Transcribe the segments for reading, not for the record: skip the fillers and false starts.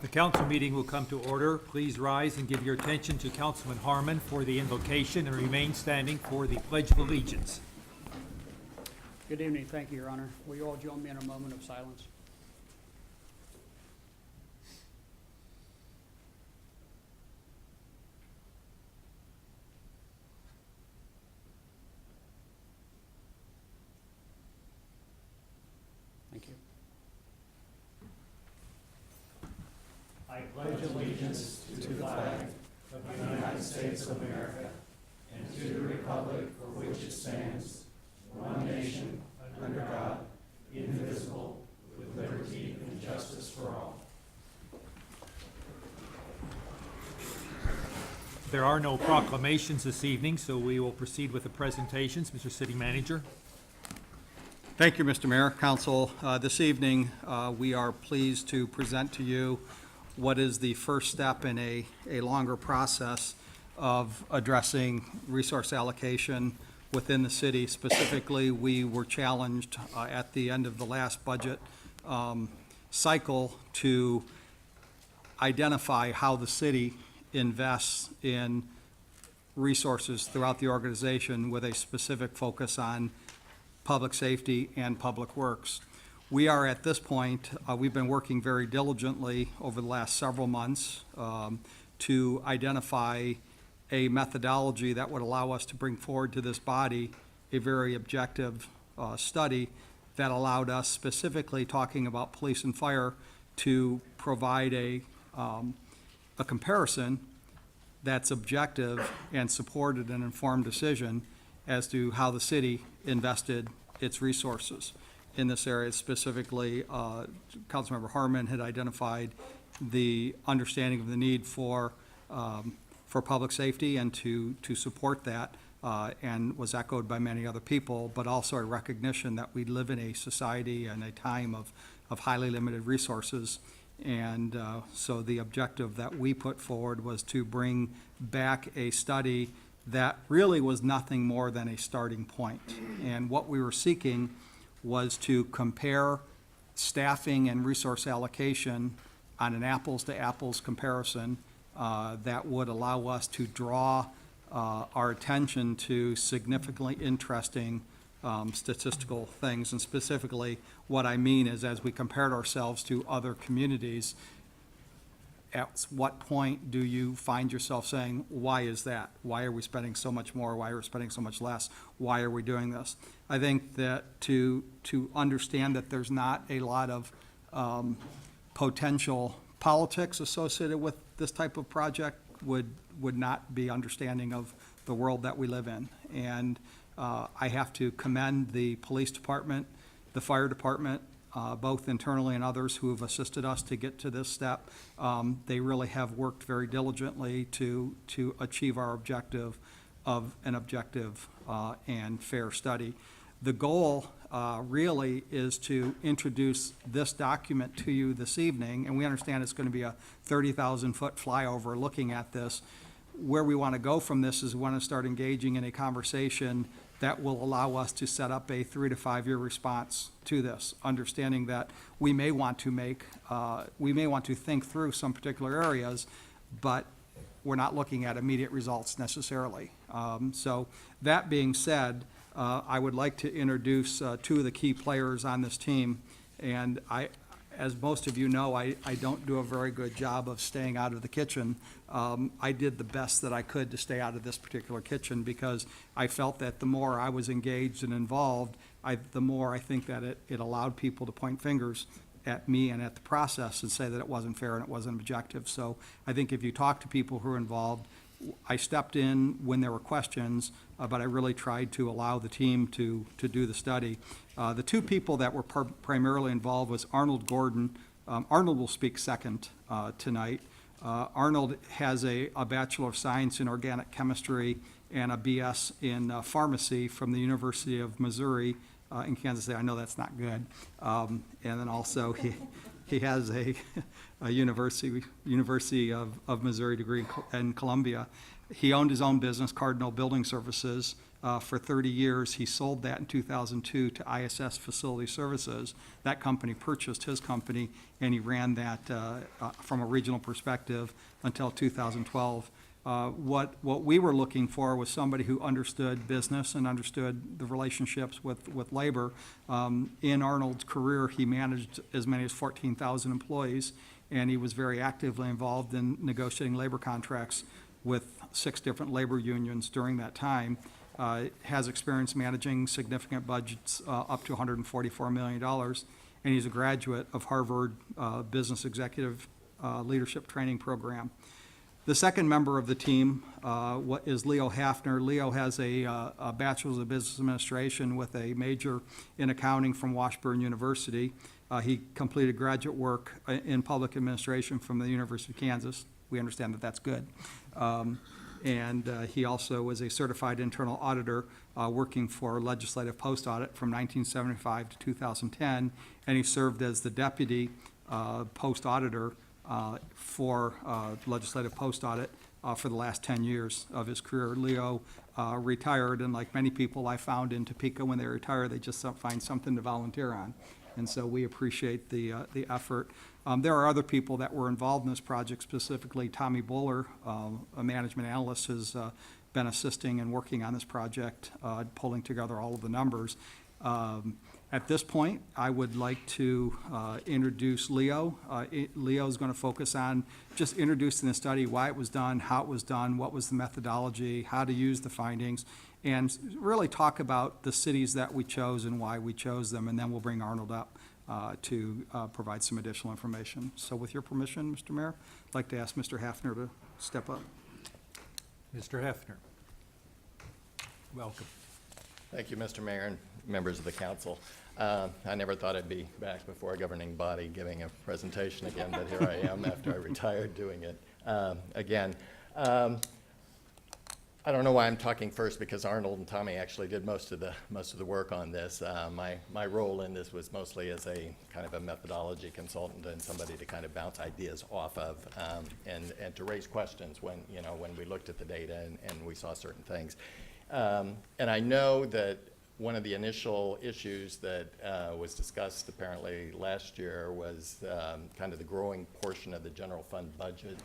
The council meeting will come to order. Please rise and give your attention to Councilman Harmon for the invocation and remain standing for the Pledge of Allegiance. Good evening. Thank you, Your Honor. Will you all join me in a moment of silence? Thank you. I pledge allegiance to the flag of the United States of America and to the republic for which it stands, one nation, under God, indivisible, with liberty and justice for all. There are no proclamations this evening, so we will proceed with the presentations. Mr. City Manager. Thank you, Mr. Mayor, Council. This evening, we are pleased to present to you what is the first step in a longer process of addressing resource allocation within the city. Specifically, we were challenged at the end of the last budget cycle to identify how the city invests in resources throughout the organization with a specific focus on public safety and public works. We are at this point, we've been working very diligently over the last several months to identify a methodology that would allow us to bring forward to this body a very objective study that allowed us, specifically talking about police and fire, to provide a comparison that's objective and supported an informed decision as to how the city invested its resources in this area. Specifically, Councilmember Harmon had identified the understanding of the need for public safety and to support that, and was echoed by many other people, but also a recognition that we live in a society and a time of highly limited resources. And so the objective that we put forward was to bring back a study that really was nothing more than a starting point. And what we were seeking was to compare staffing and resource allocation on an apples-to-apples comparison that would allow us to draw our attention to significantly interesting statistical things. And specifically, what I mean is, as we compared ourselves to other communities, at what point do you find yourself saying, why is that? Why are we spending so much more? Why are we spending so much less? Why are we doing this? I think that to understand that there's not a lot of potential politics associated with this type of project would not be understanding of the world that we live in. And I have to commend the police department, the fire department, both internally and others who have assisted us to get to this step. They really have worked very diligently to achieve our objective of an objective and fair study. The goal really is to introduce this document to you this evening, and we understand it's going to be a 30,000-foot flyover looking at this. Where we want to go from this is we want to start engaging in a conversation that will allow us to set up a 3 to 5 year response to this, understanding that we may want to think through some particular areas, but we're not looking at immediate results necessarily. So that being said, I would like to introduce two of the key players on this team. And as most of you know, I don't do a very good job of staying out of the kitchen. I did the best that I could to stay out of this particular kitchen because I felt that the more I was engaged and involved, the more I think that it allowed people to point fingers at me and at the process and say that it wasn't fair and it wasn't objective. So I think if you talk to people who are involved, I stepped in when there were questions, but I really tried to allow the team to do the study. The two people that were primarily involved was Arnold Gordon. Arnold will speak second tonight. Arnold has a Bachelor of Science in Organic Chemistry and a BS in Pharmacy from the University of Missouri in Kansas City. I know that's not good. And then also he has a University of Missouri degree in Columbia. He owned his own business, Cardinal Building Services, for 30 years. He sold that in 2002 to ISS Facility Services. That company purchased his company, and he ran that from a regional perspective until 2012. What we were looking for was somebody who understood business and understood the relationships with labor. In Arnold's career, he managed as many as 14,000 employees, and he was very actively involved in negotiating labor contracts with 6 different labor unions during that time. Has experience managing significant budgets up to $144 million, and he's a graduate of Harvard Business Executive Leadership Training Program. The second member of the team is Leo Hafner. Leo has a Bachelor's of Business Administration with a major in accounting from Washburn University. He completed graduate work in public administration from the University of Kansas. We understand that that's good. And he also was a certified internal auditor working for Legislative Post Audit from 1975 to 2010, and he served as the deputy post auditor for Legislative Post Audit for the last 10 years of his career. Leo retired, and like many people I found in Topeka, when they retire, they just find something to volunteer on. And so we appreciate the effort. There are other people that were involved in this project, specifically Tommy Buller, a management analyst, has been assisting and working on this project, pulling together all of the numbers. At this point, I would like to introduce Leo. Leo is going to focus on just introducing the study, why it was done, how it was done, what was the methodology, how to use the findings, and really talk about the cities that we chose and why we chose them, and then we'll bring Arnold up to provide some additional information. So with your permission, Mr. Mayor, I'd like to ask Mr. Hafner to step up. Mr. Hefner, welcome. Thank you, Mr. Mayor and members of the council. I never thought I'd be back before a governing body giving a presentation again, but here I am after I retired doing it again. I don't know why I'm talking first, because Arnold and Tommy actually did most of the work on this. My role in this was mostly as a kind of a methodology consultant and somebody to kind of bounce ideas off of and to raise questions when we looked at the data and we saw certain things. And I know that one of the initial issues that was discussed apparently last year was kind of the growing portion of the general fund budget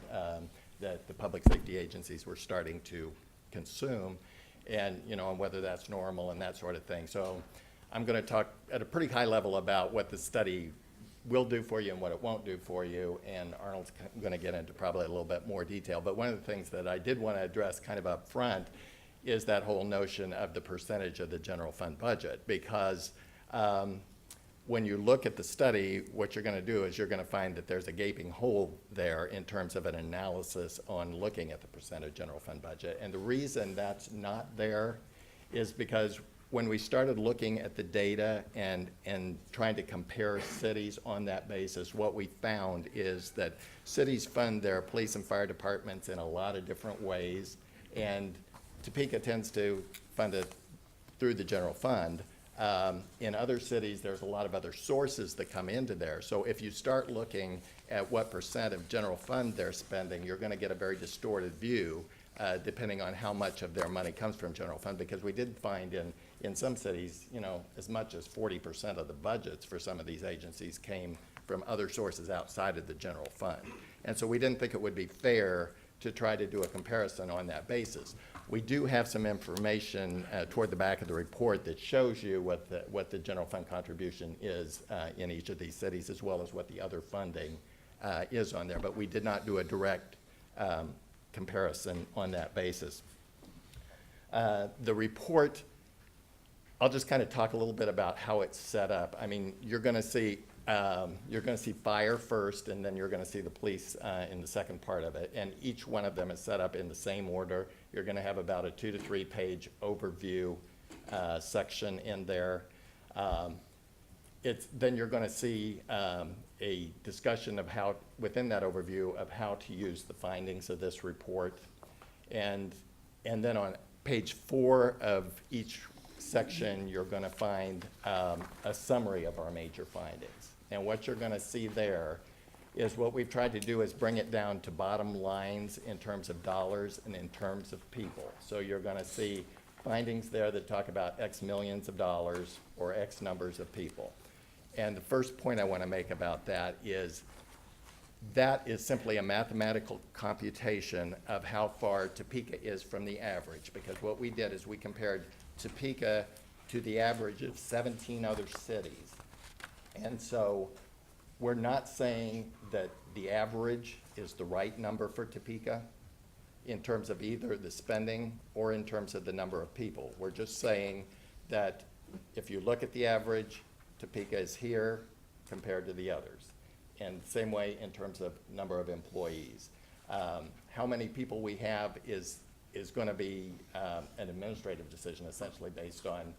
that the public safety agencies were starting to consume, and whether that's normal and that sort of thing. So I'm going to talk at a pretty high level about what the study will do for you and what it won't do for you, and Arnold's going to get into probably a little bit more detail. But one of the things that I did want to address kind of up front is that whole notion of the percentage of the general fund budget, because when you look at the study, what you're going to do is you're going to find that there's a gaping hole there in terms of an analysis on looking at the percent of general fund budget. And the reason that's not there is because when we started looking at the data and trying to compare cities on that basis, what we found is that cities fund their police and fire departments in a lot of different ways, and Topeka tends to fund it through the general fund. In other cities, there's a lot of other sources that come into there. So if you start looking at what percent of general fund they're spending, you're going to get a very distorted view depending on how much of their money comes from general fund, because we did find in some cities, as much as 40% of the budgets for some of these agencies came from other sources outside of the general fund. And so we didn't think it would be fair to try to do a comparison on that basis. We do have some information toward the back of the report that shows you what the general fund contribution is in each of these cities, as well as what the other funding is on there. But we did not do a direct comparison on that basis. The report, I'll just kind of talk a little bit about how it's set up. I mean, you're going to see fire first, and then you're going to see the police in the second part of it. And each one of them is set up in the same order. You're going to have about a 2 to 3 page overview section in there. Then you're going to see a discussion of how, within that overview, of how to use the findings of this report. And then on page 4 of each section, you're going to find a summary of our major findings. And what you're going to see there is what we've tried to do is bring it down to bottom lines in terms of dollars and in terms of people. So you're going to see findings there that talk about X millions of dollars or X numbers of people. And the first point I want to make about that is simply a mathematical computation of how far Topeka is from the average, because what we did is we compared Topeka to the average of 17 other cities. And so we're not saying that the average is the right number for Topeka in terms of either the spending or in terms of the number of people. We're just saying that if you look at the average, Topeka is here compared to the others. And same way in terms of number of employees. How many people we have is going to be an administrative decision, essentially based on,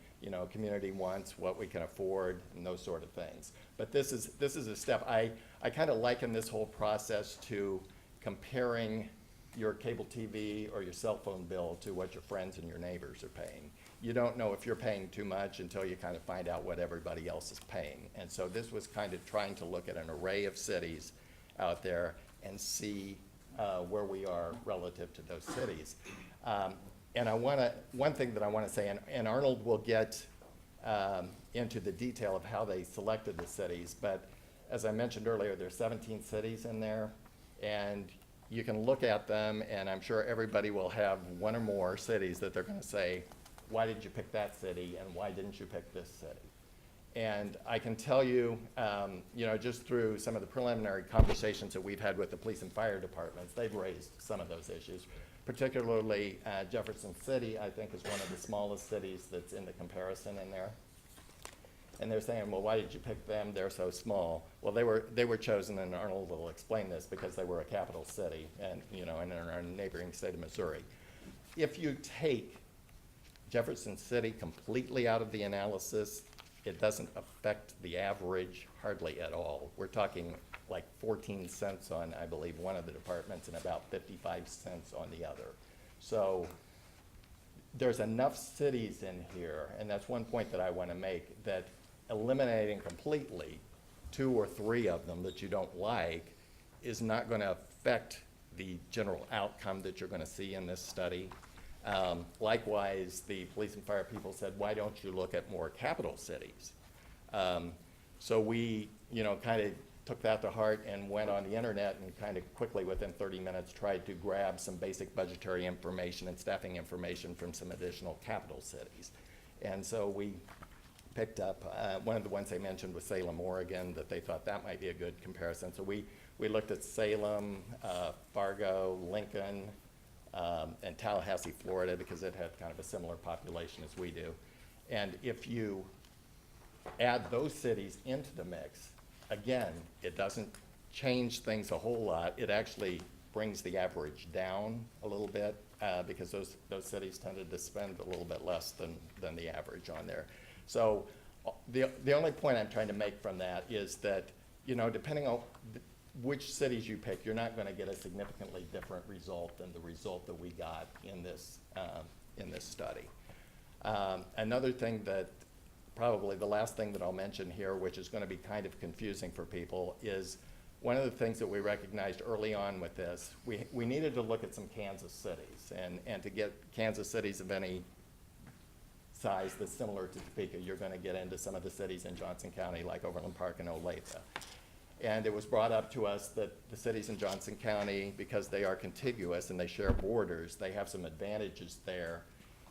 community wants, what we can afford, and those sort of things. But this is a step. I kind of liken this whole process to comparing your cable TV or your cell phone bill to what your friends and your neighbors are paying. You don't know if you're paying too much until you kind of find out what everybody else is paying. And so this was kind of trying to look at an array of cities out there and see where we are relative to those cities. And one thing that I want to say, and Arnold will get into the detail of how they selected the cities, but as I mentioned earlier, there's 17 cities in there, and you can look at them, and I'm sure everybody will have one or more cities that they're going to say, why did you pick that city, and why didn't you pick this city? And I can tell you, just through some of the preliminary conversations that we've had with the police and fire departments, they've raised some of those issues. Particularly Jefferson City, I think, is one of the smallest cities that's in the comparison in there. And they're saying, well, why did you pick them? They're so small. Well, they were chosen, and Arnold will explain this, because they were a capital city, and in our neighboring state of Missouri. If you take Jefferson City completely out of the analysis, it doesn't affect the average hardly at all. We're talking like 14 cents on, I believe, one of the departments and about 55 cents on the other. So there's enough cities in here, and that's one point that I want to make, that eliminating completely 2 or 3 of them that you don't like is not going to affect the general outcome that you're going to see in this study. Likewise, the police and fire people said, why don't you look at more capital cities? So we, kind of took that to heart and went on the internet and kind of quickly, within 30 minutes, tried to grab some basic budgetary information and staffing information from some additional capital cities. And so we picked up, one of the ones they mentioned was Salem, Oregon, that they thought that might be a good comparison. So we looked at Salem, Fargo, Lincoln, and Tallahassee, Florida, because it had kind of a similar population as we do. And if you add those cities into the mix, again, it doesn't change things a whole lot. It actually brings the average down a little bit, because those cities tended to spend a little bit less than the average on there. So the only point I'm trying to make from that is that, depending on which cities you pick, you're not going to get a significantly different result than the result that we got in this study. Another thing that, probably the last thing that I'll mention here, which is going to be kind of confusing for people, is one of the things that we recognized early on with this, we needed to look at some Kansas cities, and to get Kansas cities of any size that's similar to Topeka, you're going to get into some of the cities in Johnson County, like Overland Park and Olathe. And it was brought up to us that the cities in Johnson County, because they are contiguous and they share borders, they have some advantages there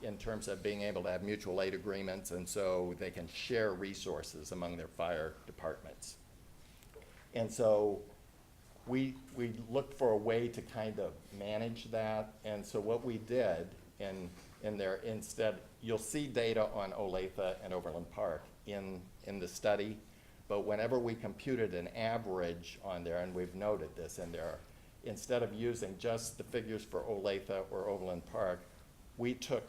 in terms of being able to have mutual aid agreements, and so they can share resources among their fire departments. And so we looked for a way to kind of manage that, and so what we did in there, instead, you'll see data on Olathe and Overland Park in the study, but whenever we computed an average on there, and we've noted this in there, instead of using just the figures for Olathe or Overland Park, we took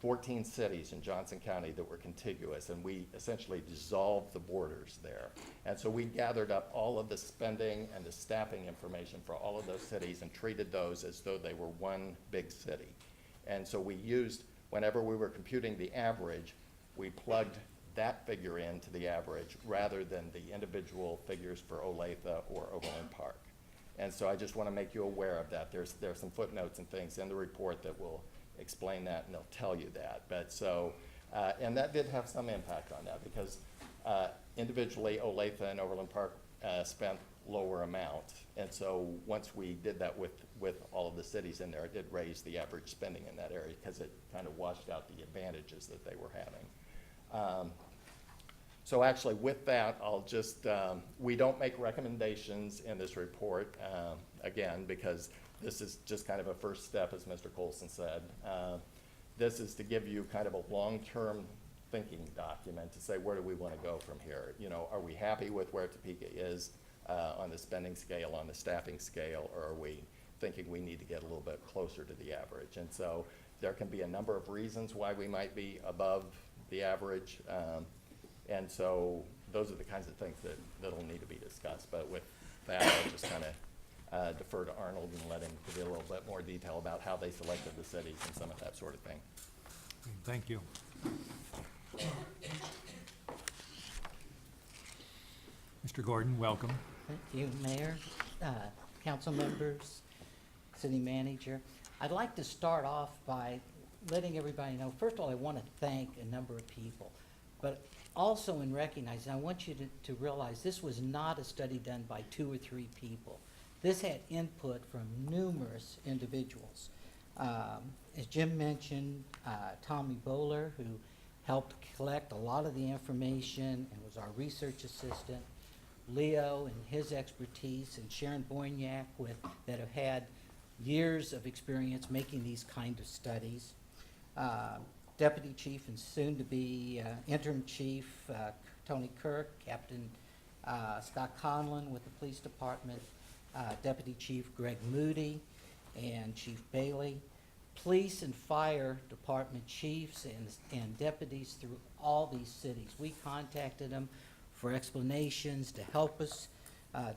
14 cities in Johnson County that were contiguous, and we essentially dissolved the borders there. And so we gathered up all of the spending and the staffing information for all of those cities and treated those as though they were one big city. And so we used, whenever we were computing the average, we plugged that figure into the average rather than the individual figures for Olathe or Overland Park. And so I just want to make you aware of that. There's some footnotes and things in the report that will explain that and they'll tell you that. But so, and that did have some impact on that because individually Olathe and Overland Park spent lower amount. And so once we did that with all of the cities in there, it did raise the average spending in that area because it kind of washed out the advantages that they were having. So actually with that, I'll just, we don't make recommendations in this report, again, because this is just kind of a first step, as Mr. Colson said. This is to give you kind of a long-term thinking document to say, where do we want to go from here? You know, are we happy with where Topeka is on the spending scale, on the staffing scale, or are we thinking we need to get a little bit closer to the average? And so there can be a number of reasons why we might be above the average. And so those are the kinds of things that'll need to be discussed. But with that, I'll just kind of defer to Arnold and let him give you a little bit more detail about how they selected the cities and some of that sort of thing. Thank you. Mr. Gordon, welcome. Thank you, Mayor, council members, city manager. I'd like to start off by letting everybody know, first of all, I want to thank a number of people, but also in recognizing, I want you to realize this was not a study done by 2 or 3 people. This had input from numerous individuals. As Jim mentioned, Tommy Bowler, who helped collect a lot of the information and was our research assistant, Leo and his expertise, and Sharon Boyniak that have had years of experience making these kind of studies. Deputy Chief and soon-to-be interim Chief Tony Kirk, Captain Scott Conlon with the Police Department, Deputy Chief Greg Moody, and Chief Bailey, Police and Fire Department chiefs and deputies through all these cities. We contacted them for explanations to help us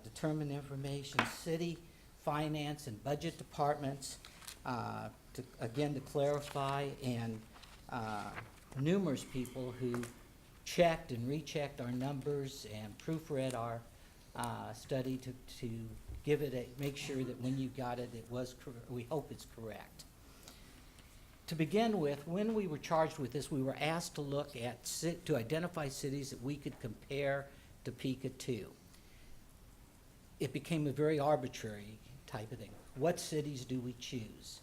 determine information. City, finance, and budget departments, to clarify, and numerous people who checked and rechecked our numbers and proofread our study to give it make sure that when you got it, it was we hope it's correct. To begin with, when we were charged with this, we were asked to look at to identify cities that we could compare Topeka to. It became a very arbitrary type of thing. What cities do we choose?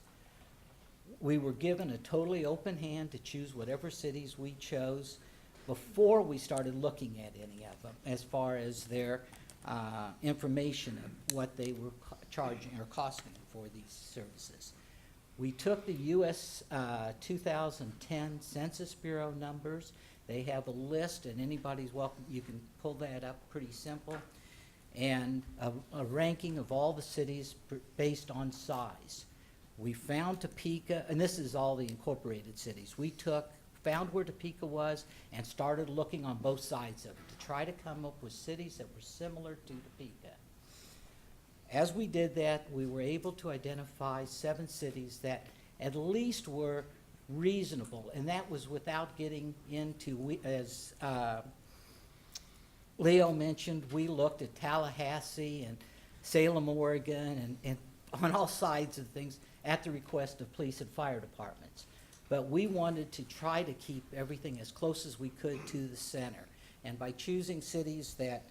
We were given a totally open hand to choose whatever cities we chose before we started looking at any of them, as far as their information of what they were charging or costing for these services. We took the U.S. 2010 Census Bureau numbers. They have a list, and anybody's welcome. You can pull that up, pretty simple. And a ranking of all the cities based on size. We found Topeka, and this is all the incorporated cities. We found where Topeka was and started looking on both sides of it to try to come up with cities that were similar to Topeka. As we did that, we were able to identify 7 cities that at least were reasonable, and that was without getting into, as Leo mentioned, we looked at Tallahassee and Salem, Oregon, and on all sides of things at the request of police and fire departments. But we wanted to try to keep everything as close as we could to the center. And by choosing cities that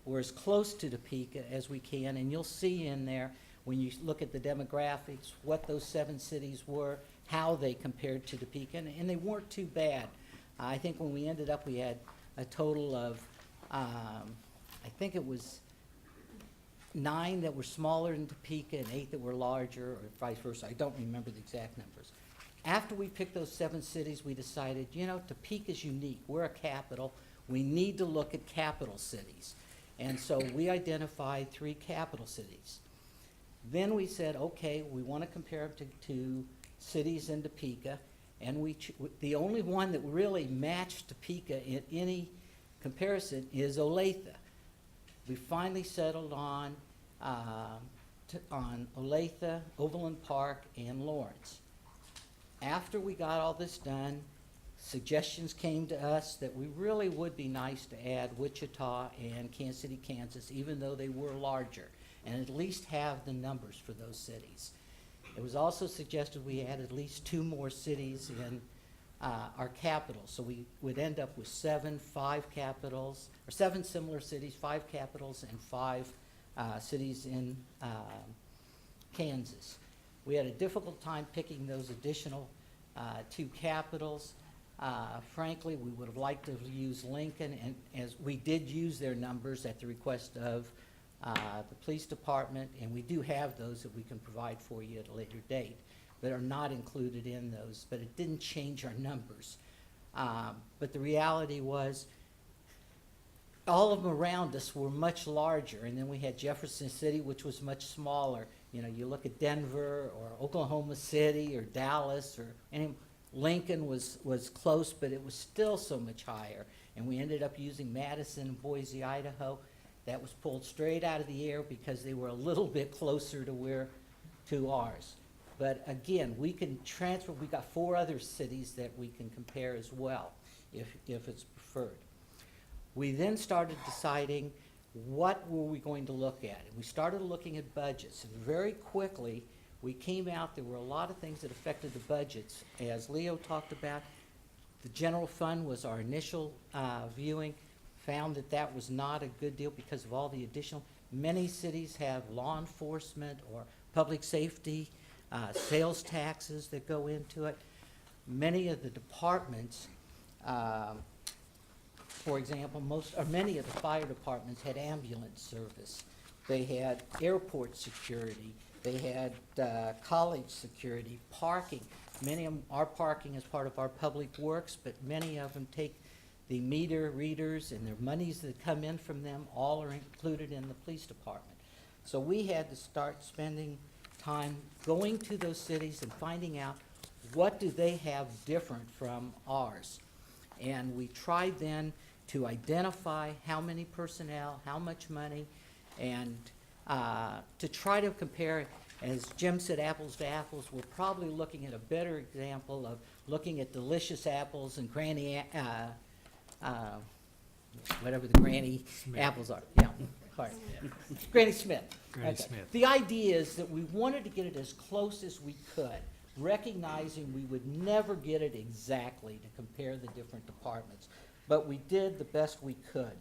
were as close to Topeka as we can, and you'll see in there, when you look at the demographics, what those 7 cities were, how they compared to Topeka, and they weren't too bad. I think when we ended up, we had a total of, I think it was 9 that were smaller than Topeka and 8 that were larger, or vice versa. I don't remember the exact numbers. After we picked those 7 cities, we decided, you know, Topeka's unique. We're a capital. We need to look at capital cities. And so we identified 3 capital cities. Then we said, okay, we want to compare them to cities in Topeka. And the only one that really matched Topeka in any comparison is Olathe. We finally settled on Olathe, Overland Park, and Lawrence. After we got all this done, suggestions came to us that we really would be nice to add Wichita and Kansas City, Kansas, even though they were larger, and at least have the numbers for those cities. It was also suggested we add at least 2 more cities in our capitals. So we would end up with 5 capitals, or 7 similar cities, 5 capitals, and 5 cities in Kansas. We had a difficult time picking those additional 2 capitals. Frankly, we would have liked to use Lincoln, and as we did use their numbers at the request of the police department, and we do have those that we can provide for you at a later date that are not included in those, but it didn't change our numbers. But the reality was, all of them around us were much larger, and then we had Jefferson City, which was much smaller. You know, you look at Denver or Oklahoma City or Dallas or any, Lincoln was close, but it was still so much higher. And we ended up using Madison and Boise, Idaho. That was pulled straight out of the air because they were a little bit closer to ours. But again, we can transfer, we got 4 other cities that we can compare as well, if it's preferred. We then started deciding what were we going to look at. And we started looking at budgets, and very quickly we came out, there were a lot of things that affected the budgets. As Leo talked about, the general fund was our initial viewing, found that that was not a good deal because of all the additional, many cities have law enforcement or public safety, sales taxes that go into it. Many of the departments, for example, many of the fire departments had ambulance service. They had airport security. They had college security, parking. Many of them are parking as part of our public works, but many of them take the meter readers and their monies that come in from them all are included in the police department. So we had to start spending time going to those cities and finding out what do they have different from ours. And we tried then to identify how many personnel, how much money, and to try to compare, as Jim said, apples to apples. We're probably looking at a better example of looking at Delicious Apples and Granny, whatever the Granny Smith. apples are. Yeah, sorry. Granny Smith. Granny Okay. Smith. The idea is that we wanted to get it as close as we could, recognizing we would never get it exactly to compare the different departments, but we did the best we could.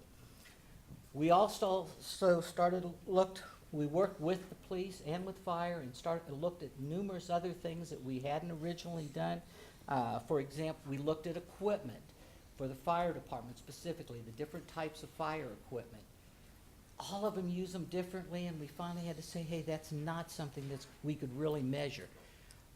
We also we worked with the police and with fire and looked at numerous other things that we hadn't originally done. For example, we looked at equipment for the fire department specifically, the different types of fire equipment. All of them use them differently, and we finally had to say, hey, that's not something that we could really measure.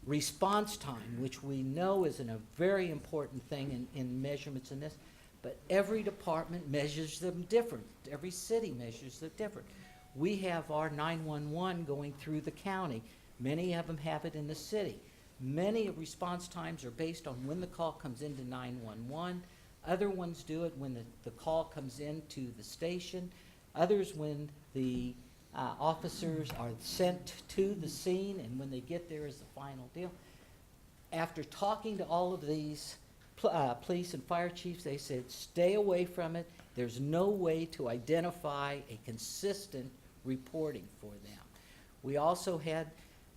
Response time, which we know is a very important thing in measurements in this, but every department measures them different. Every city measures them different. We have our 911 going through the county. Many of them have it in the city. Many response times are based on when the call comes into 911. Other ones do it when the call comes into the station. Others when the officers are sent to the scene and when they get there is the final deal. After talking to all of these police and fire chiefs, they said, stay away from it. There's no way to identify a consistent reporting for them. We also had,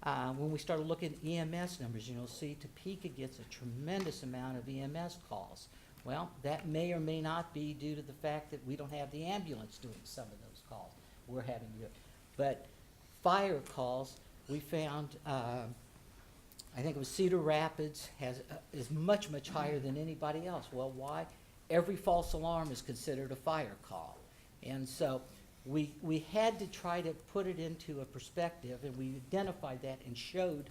when we started looking at EMS numbers, you'll see Topeka gets a tremendous amount of EMS calls. Well, that may or may not be due to the fact that we don't have the ambulance doing some of those calls. We're having to do it. But fire calls, we found, I think it was Cedar Rapids is much, much higher than anybody else. Well, why? Every false alarm is considered a fire call. And so we had to try to put it into a perspective, and we identified that and showed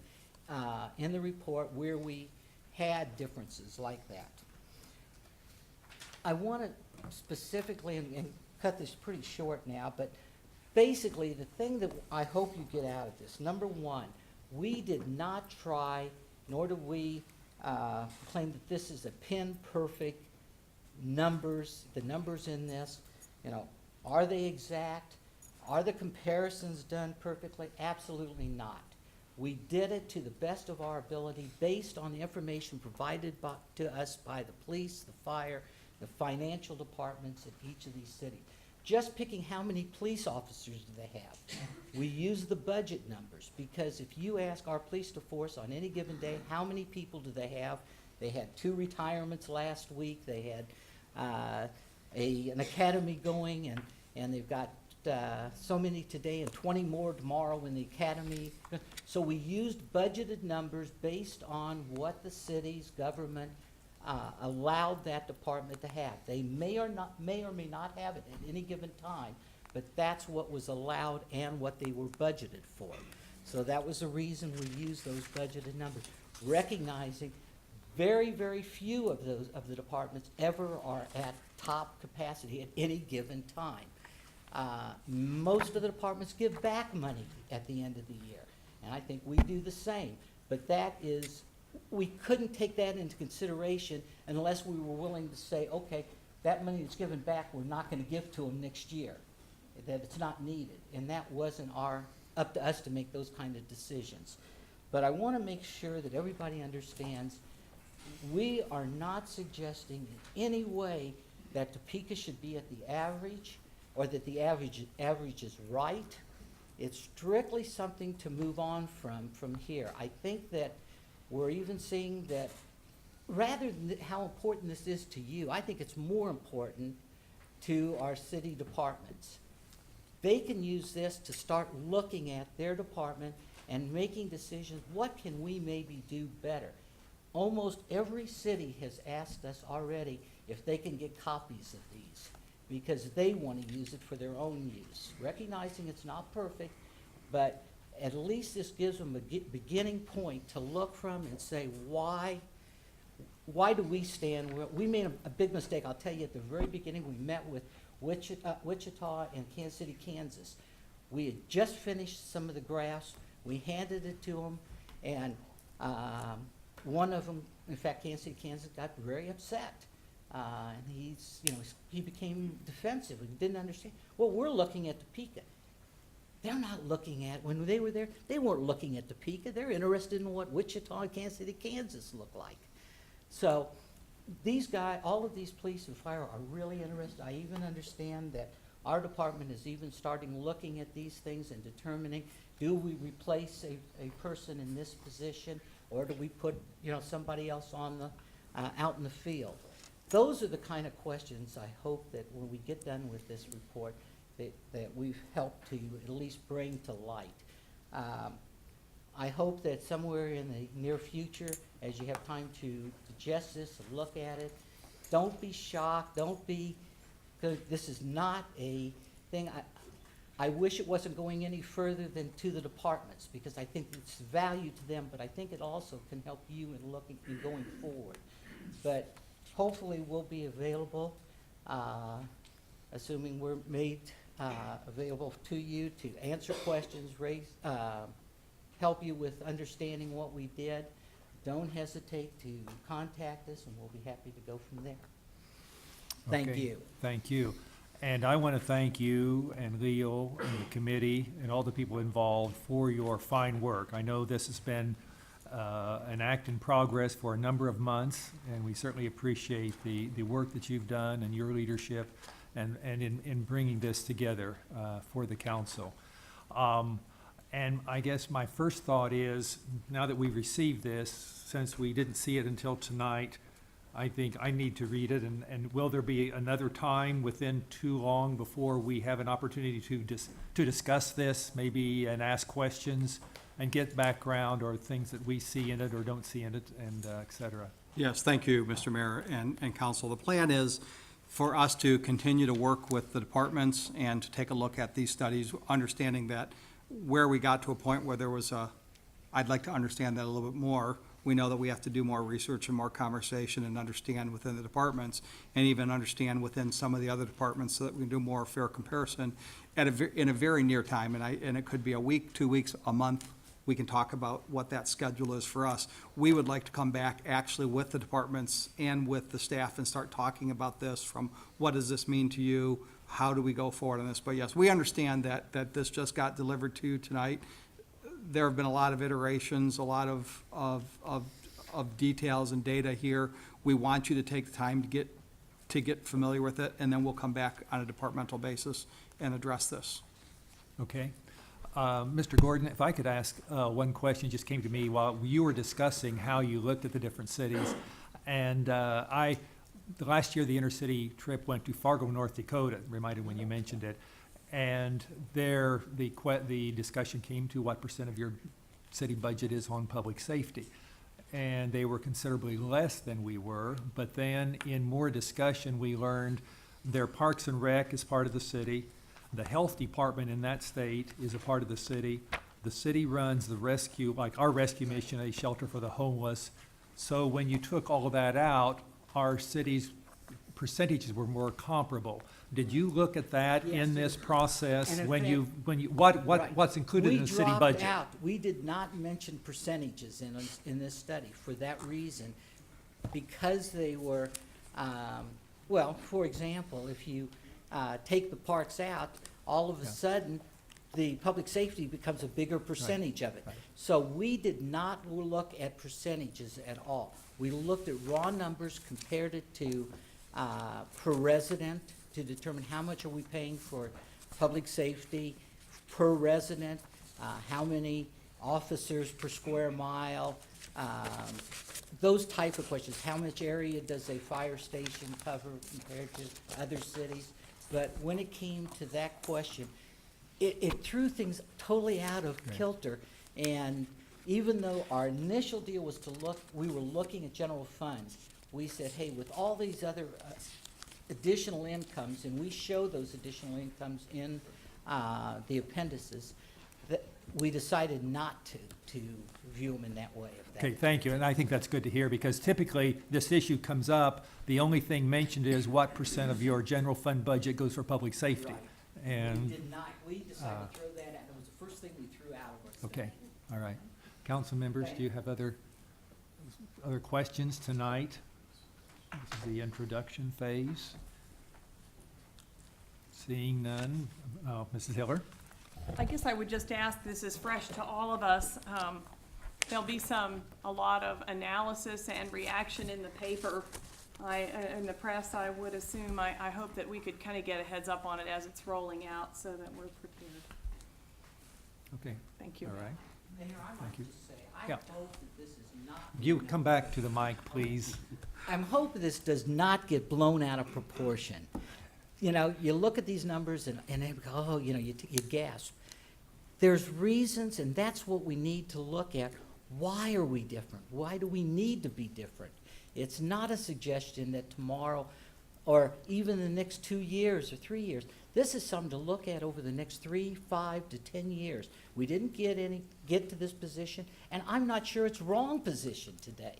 in the report where we had differences like that. I want to specifically, and cut this pretty short now, but basically the thing that I hope you get out of this, number one, we did not try, nor do we claim that this is a pin-perfect numbers, the numbers in this, are they exact? Are the comparisons done perfectly? Absolutely not. We did it to the best of our ability based on the information provided to us by the police, the fire, the financial departments at each of these cities. just picking how many police officers do they have. We use the budget numbers, because if you ask our police force on any given day, how many people do they have? They had 2 retirements last week, they had an academy going, and they've got so many today and 20 more tomorrow in the academy. So we used budgeted numbers based on what the city's government allowed that department to have. They may or may not have it at any given time, but that's what was allowed and what they were budgeted for. So that was the reason we used those budgeted numbers, recognizing very, very few of the departments ever are at top capacity at any given time. Most of the departments give back money at the end of the year, and I think we do the same. But that is, we couldn't take that into consideration unless we were willing to say, okay, that money that's given back, we're not gonna give to them next year, that it's not needed. And that wasn't up to us to make those kind of decisions. But I wanna make sure that everybody understands, we are not suggesting in any way that Topeka should be at the average, or that the average is right. It's strictly something to move on from here. I think that we're even seeing that, rather than how important this is to you, I think it's more important to our city departments. They can use this to start looking at their department and making decisions, what can we maybe do better? Almost every city has asked us already if they can get copies of these, because they want to use it for their own use. Recognizing it's not perfect, but at least this gives them a beginning point to look from and say, why do we stand where we made a big mistake. I'll tell you, at the very beginning, we met with Wichita and Kansas City, Kansas. We had just finished some of the graphs. We handed it to them, and one of them, in fact, Kansas City, Kansas, got very upset. And he became defensive and didn't understand. Well, we're looking at Topeka. They're not looking at, when they were there, they weren't looking at Topeka. They're interested in what Wichita and Kansas City, Kansas look like. So these guys, all of these police and fire are really interested. I even understand that our department is even starting looking at these things and determining, do we replace a person in this position, or do we put somebody else on out in the field? Those are the kind of questions I hope that when we get done with this report, that we've helped to at least bring to light. I hope that somewhere in the near future, as you have time to digest this and look at it, don't be shocked, because this is not a thing. I wish it wasn't going any further than to the departments, because I think it's value to them, but I think it also can help you in looking and going forward. But hopefully we'll be available, assuming we're made available to you to answer questions, help you with understanding what we did. Don't hesitate to contact us, and we'll be happy to go from there. Thank Okay, you. Thank you. And I want to thank you and Leo and the committee and all the people involved for your fine work. I know this has been an act in progress for a number of months, and we certainly appreciate the work that you've done and your leadership and in bringing this together for the council. And I guess my first thought is, now that we've received this, since we didn't see it until tonight, I think I need to read it, and will there be another time within too long before we have an opportunity to discuss this, maybe, and ask questions and get background or things that we see in it or don't see in it, and et cetera? Yes, thank you, Mr. Mayor and council. The plan is for us to continue to work with the departments and to take a look at these studies, understanding that where we got to a point where there was I'd like to understand that a little bit more. We know that we have to do more research and more conversation and understand within the departments, and even understand within some of the other departments, so that we can do more fair comparison in a very near time. And it could be a week, 2 weeks, a month. We can talk about what that schedule is for us. We would like to come back actually with the departments and with the staff and start talking about this from, what does this mean to you? How do we go forward on this? But yes, we understand that this just got delivered to you tonight. There have been a lot of iterations, a lot of details and data here. We want you to take the time to get to get familiar with it, and then we'll come back on a departmental basis and address this. Okay. Mr. Gordon, if I could ask one question, just came to me while you were discussing how you looked at the different cities. And the last year, the intercity trip went to Fargo, North Dakota, reminded when you mentioned it. And there, the discussion came to what % of your city budget is on public safety. And they were considerably less than we were. But then in more discussion, we learned their Parks and Rec is part of the city. The health department in that state is a part of the city. The city runs the rescue, like our rescue mission, a shelter for the homeless. So when you took all of that out, our city's percentages were more comparable. Did you look at that in this process And in when fact- you, Right. what's included in the city budget? We dropped out, we did not mention percentages in this study for that reason, because they were, well, for example, if you take the parks out, all of a Yeah. sudden, the public safety becomes a bigger percentage of it. right. So we did not look at percentages at all. We looked at raw numbers, compared it to per resident, to determine how much are we paying for public safety per resident, how many officers per square mile, those type of questions. How much area does a fire station cover compared to other cities? But when it came to that question, it threw things totally out of Right. kilter. And even though our initial deal was to look, we were looking at general funds, we said, hey, with all these other additional incomes, and we show those additional incomes in the appendices, that we decided not to view them in that way. if that- Okay, thank you, and I think that's good to hear, because typically, this issue comes up, the only thing mentioned is what % of your general fund budget goes for public safety. Right. And, We did not, we decided to throw that out. It was the first thing we threw out of our study. okay, all right. Council members, do you have other questions tonight? This is the introduction phase. Seeing none, Mrs. Hiller? I guess I would just ask, this is fresh to all of us. There'll be a lot of analysis and reaction in the paper, in the press, I would assume. I hope that we could kind of get a heads up on it as it's rolling out so that we're prepared. Okay, Thank you. all right. Mayor, I Thank might you. just say, I Yeah. hope that this is not. You come back to the mic, please. I'm hoping this does not get blown out of proportion. You know, you look at these numbers and they go, oh, you know, you gasp. There's reasons, and that's what we need to look at. Why are we different? Why do we need to be different? It's not a suggestion that tomorrow, or even the next 2 years or 3 years, this is something to look at over the next 3, 5 to 10 years. We didn't get to this position, and I'm not sure it's wrong position today.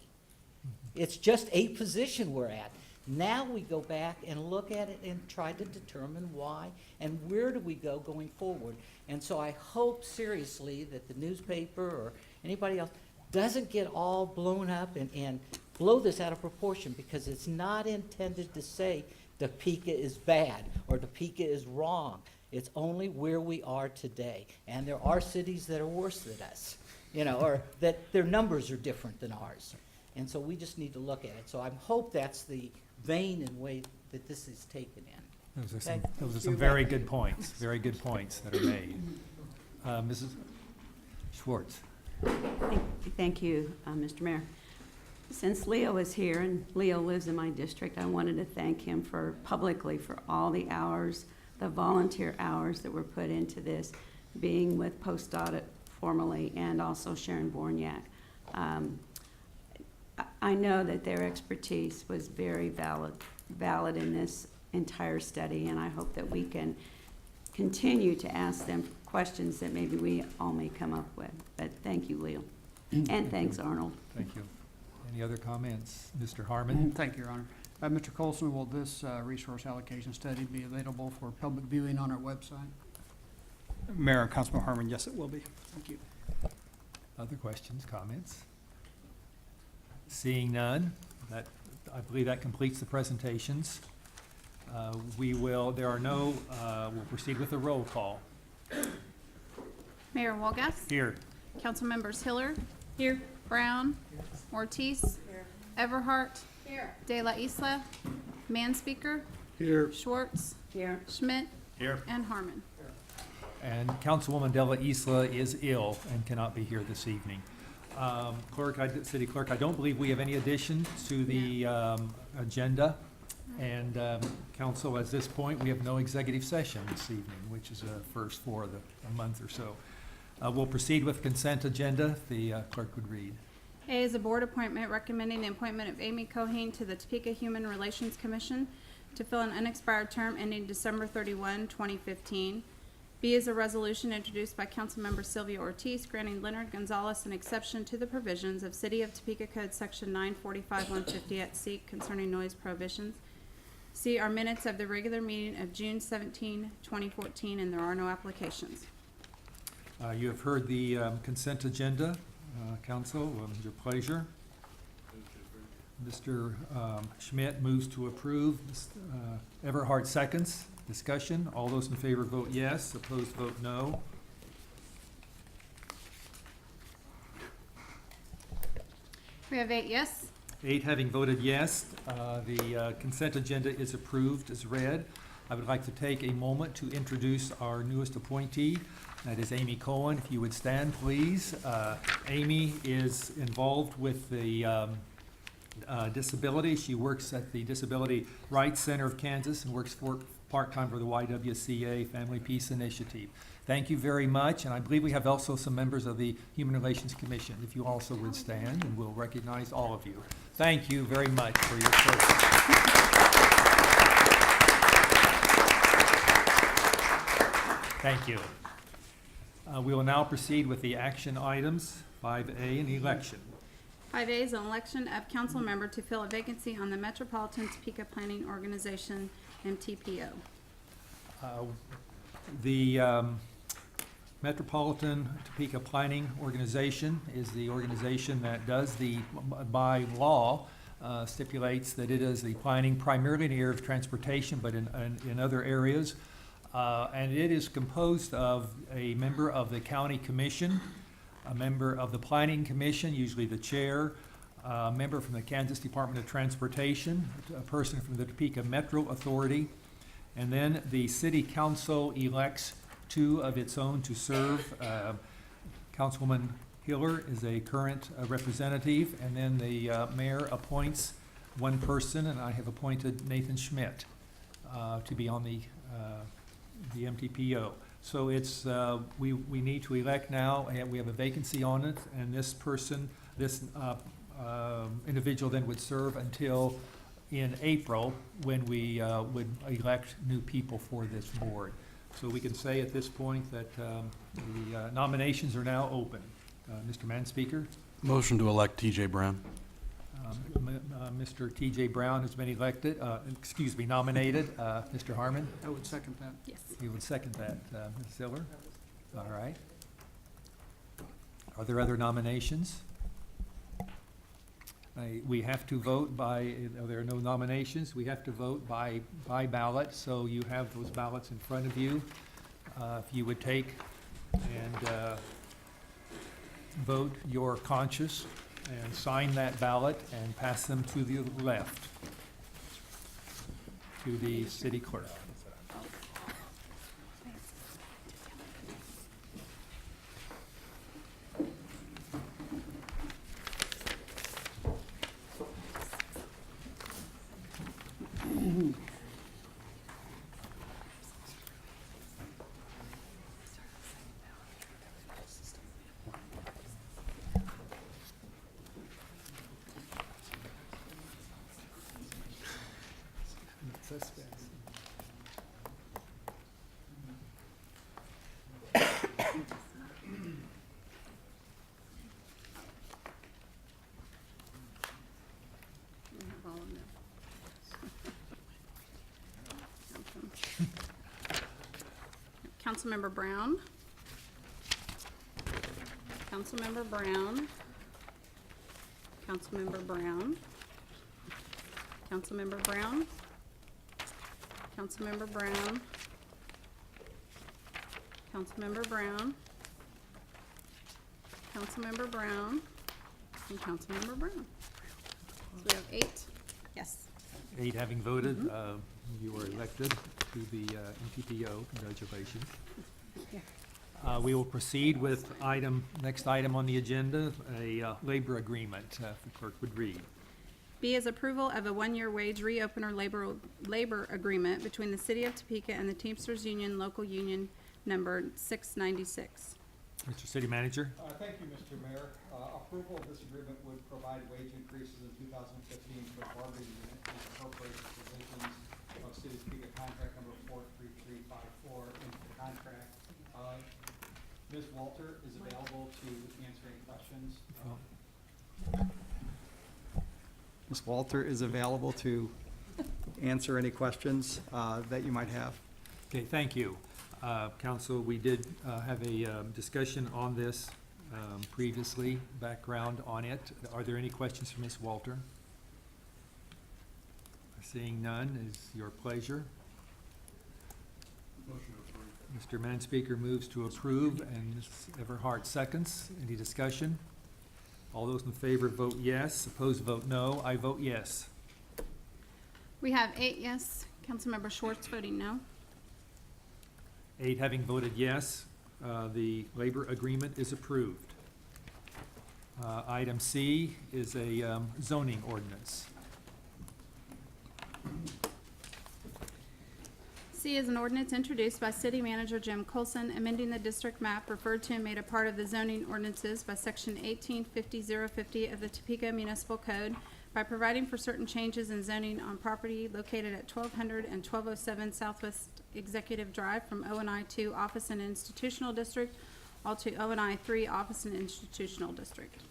It's just a position we're at. Now we go back and look at it and try to determine why and where do we go going forward. And so I hope seriously that the newspaper or anybody else doesn't get all blown up and blow this out of proportion, because it's not intended to say Topeka is bad or Topeka is wrong. It's only where we are today. And there are cities that are worse than us, you know, or that their numbers are different than ours. And so we just need to look at it. So I hope that's the vein and way that this is taken in. Those are some very good points that are made. Mrs. Schwartz? Thank you, Mr. Mayor. Since Leo is here, and Leo lives in my district, I wanted to thank him publicly for all the hours, the volunteer hours that were put into this, being with Post Audit formerly, and also Sharon Borniak. I know that their expertise was very valid in this entire study, and I hope that we can continue to ask them questions that maybe we all may come up with. But thank you, Leo. And thanks, Arnold. Thank you. Any other comments? Mr. Harmon? Thank you, Your Honor. Mr. Colson, will this resource allocation study be available for public viewing on our website? Mayor and Councilman Harmon, yes, it will be. Thank you. Other questions, comments? Seeing none, I believe that completes the presentations. We'll proceed with a roll call. Mayor Walgass, Here. Council members Hiller. Here. Brown. Ortiz. Everhart. De La Isla. Manspeaker, Here. Schwartz, Here. Schmidt, Here. and Harmon. And Councilwoman Della Isla is ill and cannot be here this evening. City Clerk, I don't believe we have any additions to the agenda. And council, at this point, we have no executive session this evening, which is a first for a month or so. We'll proceed with consent agenda. The clerk would read. A is a board appointment recommending the appointment of Amy Cohane to the Topeka Human Relations Commission to fill an unexpired term ending December 31, 2015. B is a resolution introduced by Councilmember Sylvia Ortiz granting Leonard Gonzalez an exception to the provisions of City of Topeka Code Section 945-150 at C concerning noise prohibitions. C are minutes of the regular meeting of June 17, 2014, and there are no applications. You have heard the consent agenda. Council, your pleasure. Mr. Schmidt moves to approve. Everhart seconds. Discussion. All those in favor vote yes. Opposed vote no. We have 8 yes. 8 having voted yes, the consent agenda is approved as read. I would like to take a moment to introduce our newest appointee. That is Amy Cohen. If you would stand, please. Amy is involved with the disability. She works at the Disability Rights Center of Kansas and works part-time for the YWCA Family Peace Initiative. Thank you very much, and I believe we have also some members of the Human Relations Commission. If you also would stand, and we'll recognize all of you. Thank you very much for your service. Thank you. We will now proceed with the action items. 5A, an election. 5A is an election of council member to fill a vacancy on the Metropolitan Topeka Planning Organization, MTPO. The Metropolitan Topeka Planning Organization is the organization that does by law, stipulates that it is the planning primarily in the area of transportation, but in other areas. And it is composed of a member of the county commission, a member of the planning commission, usually the chair, a member from the Kansas Department of Transportation, a person from the Topeka Metro Authority, and then the city council elects 2 of its own to serve. Councilwoman Hiller is a current representative, and then the mayor appoints 1 person, and I have appointed Nathan Schmidt to be on the MTPO. So it's, we need to elect now, and we have a vacancy on it, and this person, this individual then would serve until in April, when we would elect new people for this board. So we can say at this point that the nominations are now open. Mr. Manspeaker? Motion to elect T.J. Brown. Mr. T.J. Brown has been nominated. Mr. Harmon? I would second that. Yes. You would second that, Ms. Silver? All right. Are there other nominations? We have to vote by, there are no nominations, we have to vote by ballot, so you have those ballots in front of you. If you would take and vote your conscience and sign that ballot and pass them to the left, to the city clerk. We have all of them. Councilmember Brown. Councilmember Brown. Councilmember Brown. Councilmember Brown. Councilmember Brown. Councilmember Brown. Councilmember Brown. And Councilmember Brown. So we have 8 yes. 8 having voted, you are elected to the MTPO. Congratulations. We will proceed with next item on the agenda, a labor agreement. If the clerk would read. B is approval of a one-year wage reopener labor agreement between the City of Topeka and the Teamsters Union Local Union Number 696. Mr. City Manager? Thank you, Mr. Mayor. Approval of this agreement would provide wage increases in 2015 for the bargaining unit and incorporate the provisions of City of Topeka contract number 43354 into the contract. Ms. Walter is available to answer any questions. Ms. Walter is available to answer any questions that you might have. Okay, thank you. Council, we did have a discussion on this previously, background on it. Are there any questions for Ms. Walter? Seeing none, is your pleasure. Mr. Manspeaker moves to approve, and Ms. Everhart seconds. Any discussion? All those in favor vote yes. Opposed vote no. I vote yes. We have 8 yes, Councilmember Schwartz voting no. 8 having voted yes, the labor agreement is approved. Item C is a zoning ordinance. C is an ordinance introduced by City Manager Jim Colson, amending the district map referred to and made a part of the zoning ordinances by Section 1850-050 of the Topeka Municipal Code by providing for certain changes in zoning on property located at 1200 and 1207 Southwest Executive Drive from O&I 2 Office and Institutional District all to O&I 3 Office and Institutional District.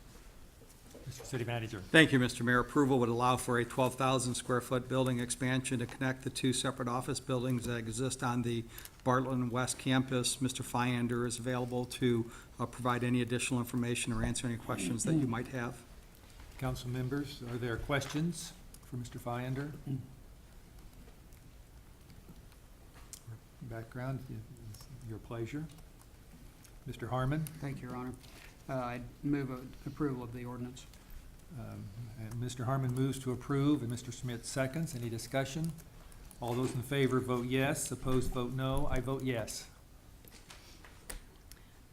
Mr. City Manager. Thank you, Mr. Mayor. Approval would allow for a 12,000 square foot building expansion to connect the 2 separate office buildings that exist on the Bartlett West campus. Mr. Fyander is available to provide any additional information or answer any questions that you might have. Council members, are there questions for Mr. Fyander? Background, your pleasure. Mr. Harmon? Thank you, Your Honor. I move approval of the ordinance. And Mr. Harmon moves to approve, and Mr. Smith seconds. Any discussion? All those in favor vote yes. Opposed vote no. I vote yes.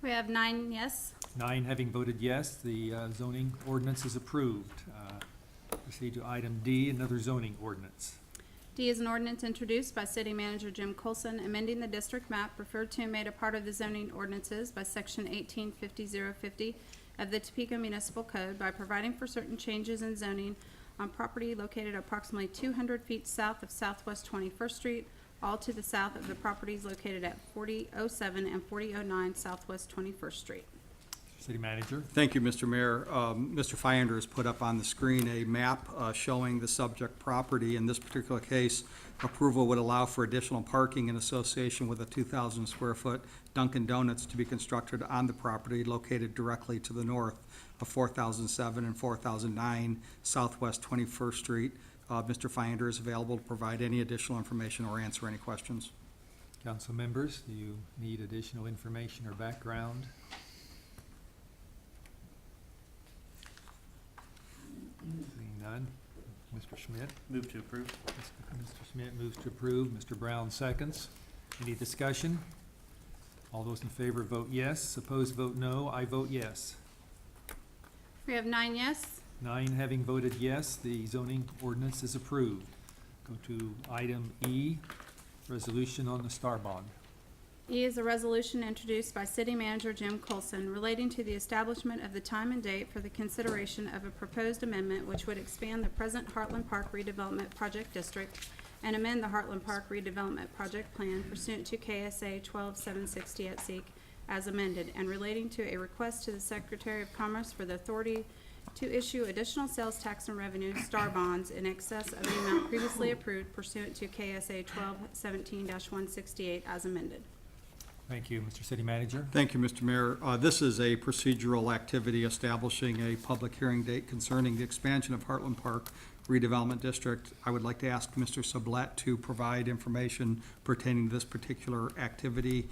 We have 9 yes. 9 having voted yes, the zoning ordinance is approved. Proceed to item D, another zoning ordinance. D is an ordinance introduced by City Manager Jim Colson, amending the district map referred to and made a part of the zoning ordinances by Section 1850-050 of the Topeka Municipal Code by providing for certain changes in zoning on property located approximately 200 feet south of Southwest 21st Street, all to the south of the properties located at 4007 and 4009 Southwest 21st Street. City Manager. Thank you, Mr. Mayor. Mr. Fyander has put up on the screen a map showing the subject property. In this particular case, approval would allow for additional parking in association with a 2,000 square foot Dunkin' Donuts to be constructed on the property located directly to the north of 4007 and 4009 Southwest 21st Street. Mr. Fyander is available to provide any additional information or answer any questions. Council members, do you need additional information or background? Seeing none. Mr. Schmidt? Move to approve. Mr. Schmidt moves to approve. Mr. Brown seconds. Any discussion? All those in favor vote yes. Opposed vote no. I vote yes. We have 9 yes. 9 having voted yes, the zoning ordinance is approved. Go to item E, resolution on the Star Bond. E is a resolution introduced by City Manager Jim Colson relating to the establishment of the time and date for the consideration of a proposed amendment which would expand the present Heartland Park redevelopment project district and amend the Heartland Park redevelopment project plan pursuant to KSA 12760 at SEEK as amended, and relating to a request to the Secretary of Commerce for the authority to issue additional sales tax and revenue star bonds in excess of the amount previously approved pursuant to KSA 1217-168 as amended. Thank you, Mr. City Manager. Thank you, Mr. Mayor. This is a procedural activity establishing a public hearing date concerning the expansion of Heartland Park redevelopment district. I would like to ask Mr. Sublette to provide information pertaining to this particular activity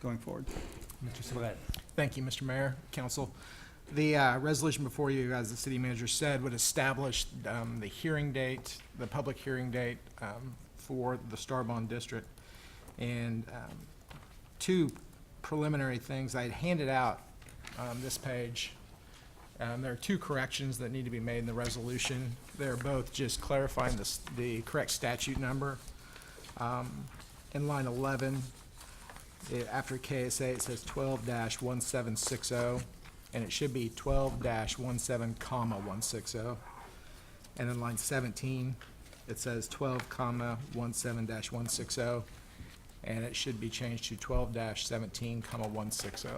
going forward. Mr. Sweat. Thank you, Mr. Mayor, Council. The resolution before you, as the city manager said, would establish the hearing date, the public hearing date for the Starbond District. And two preliminary things. I had handed out this page. There are two corrections that need to be made in the resolution. They're both just clarifying the correct statute number. In line 11, after KSA, it says 12-1760, and it should be 12-17, 160. And in line 17, it says 12-17-160, and it should be changed to 12-17, 160.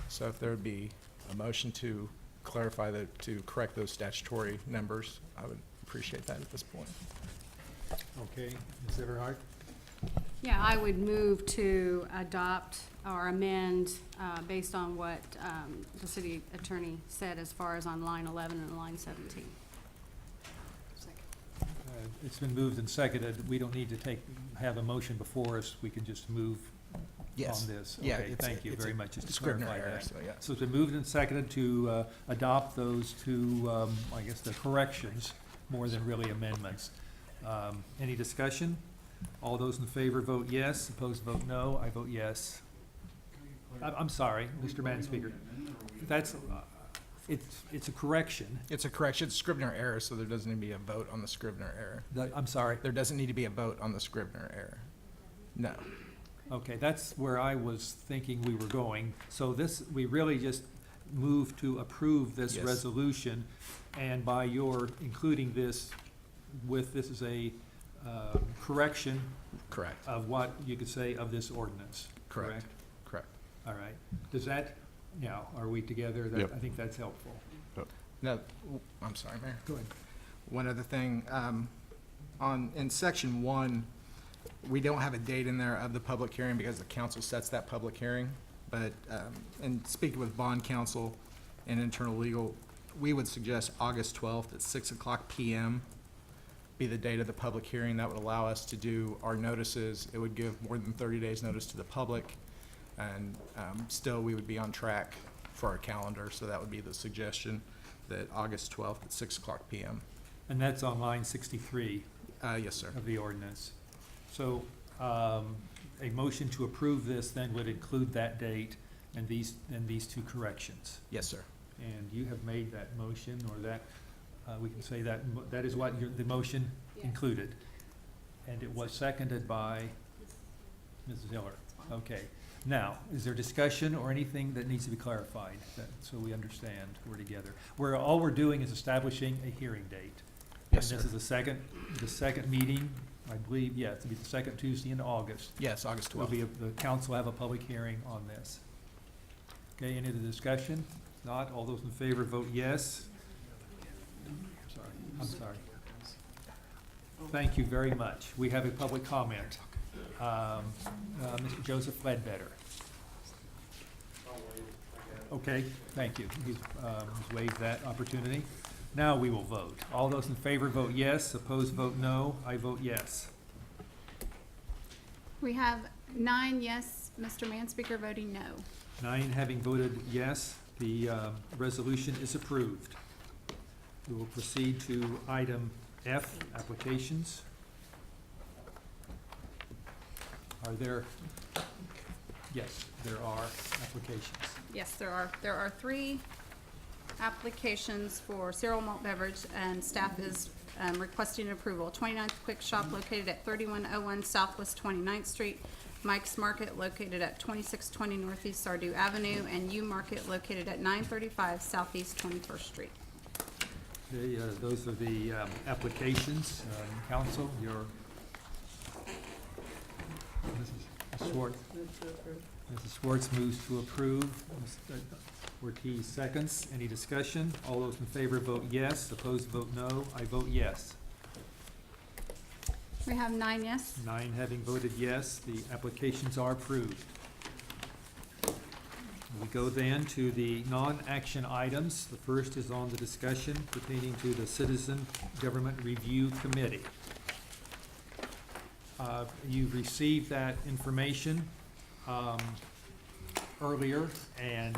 So if there would be a motion to clarify that, to correct those statutory numbers, I would appreciate that at this point. Okay, Ms. Everhart? Yeah, I would move to adopt or amend based on what the city attorney said as far as on line 11 and line 17. It's been moved and seconded. We don't need to have a motion before us. We can just move Yes. on this. Yeah, Okay, it's thank you it's very a much. Just to Scrivener clarify error, that. so yeah. So it's been moved and seconded to adopt those two, I guess, the corrections, more than really amendments. Any discussion? All those in favor vote yes, opposed vote no. I vote yes. I'm sorry, Mr. Madam Speaker. That's, it's a correction. It's a correction, it's Scrivener error, so there doesn't need to be a vote on the Scrivener error. I'm sorry. There doesn't need to be a vote on the Scrivener error. No. Okay, that's where I was thinking we were going. So this, we really just moved to approve this Yes. resolution, and by your including this this is a correction Correct. of what you could say of this ordinance, correct? Correct. All right. Does that, now, are we together? Yep. I think that's helpful. No, I'm sorry, Mayor. Go ahead. One other thing, in section 1, we don't have a date in there of the public hearing because the council sets that public hearing. But, in speaking with bond counsel and internal legal, we would suggest August 12th at 6:00 PM be the date of the public hearing. That would allow us to do our notices. It would give more than 30 days notice to the public. And still, we would be on track for our calendar. So that would be the suggestion, that August 12th at 6:00 PM. And that's on line 63 Yes, sir. of the ordinance. So, a motion to approve this then would include that date and these two corrections. Yes, sir. And you have made that motion, or that, we can say that, that is what the motion included. And it was seconded by Mrs. Hiller. Okay. Now, is there discussion or anything that needs to be clarified, so we understand we're together? All we're doing is establishing a hearing date. Yes, And sir. this is the second meeting, I believe, yes, it'll be the second Tuesday in August. Yes, August Will 12th. the council have a public hearing on this? Okay, any other discussion? Not, all those in favor vote yes. I'm sorry. Thank you very much. We have a public comment. Mr. Joseph Ledbetter. Okay, thank you. He's waived that opportunity. Now we will vote. All those in favor vote yes, opposed vote no. I vote yes. We have 9 yes, Mr. Manspeaker voting no. 9 having voted yes, the resolution is approved. We will proceed to item F, applications. Are there, yes, there are applications. Yes, there are. There are 3 applications for cereal malt beverage, and staff is requesting approval. 29th Quick Shop located at 3101 Southwest 29th Street, Mike's Market located at 2620 Northeast Sardu Avenue, and U Market located at 935 Southeast 21st Street. Okay, those are the applications. Council, Mrs. Schwartz. Mrs. Schwartz moves to approve. Mr. Ortiz seconds. Any discussion? All those in favor vote yes, opposed vote no. I vote yes. We have 9 yes. 9 having voted yes, the applications are approved. We go then to the non-action items. The first is on the discussion pertaining to the Citizen Government Review Committee. You've received that information earlier, and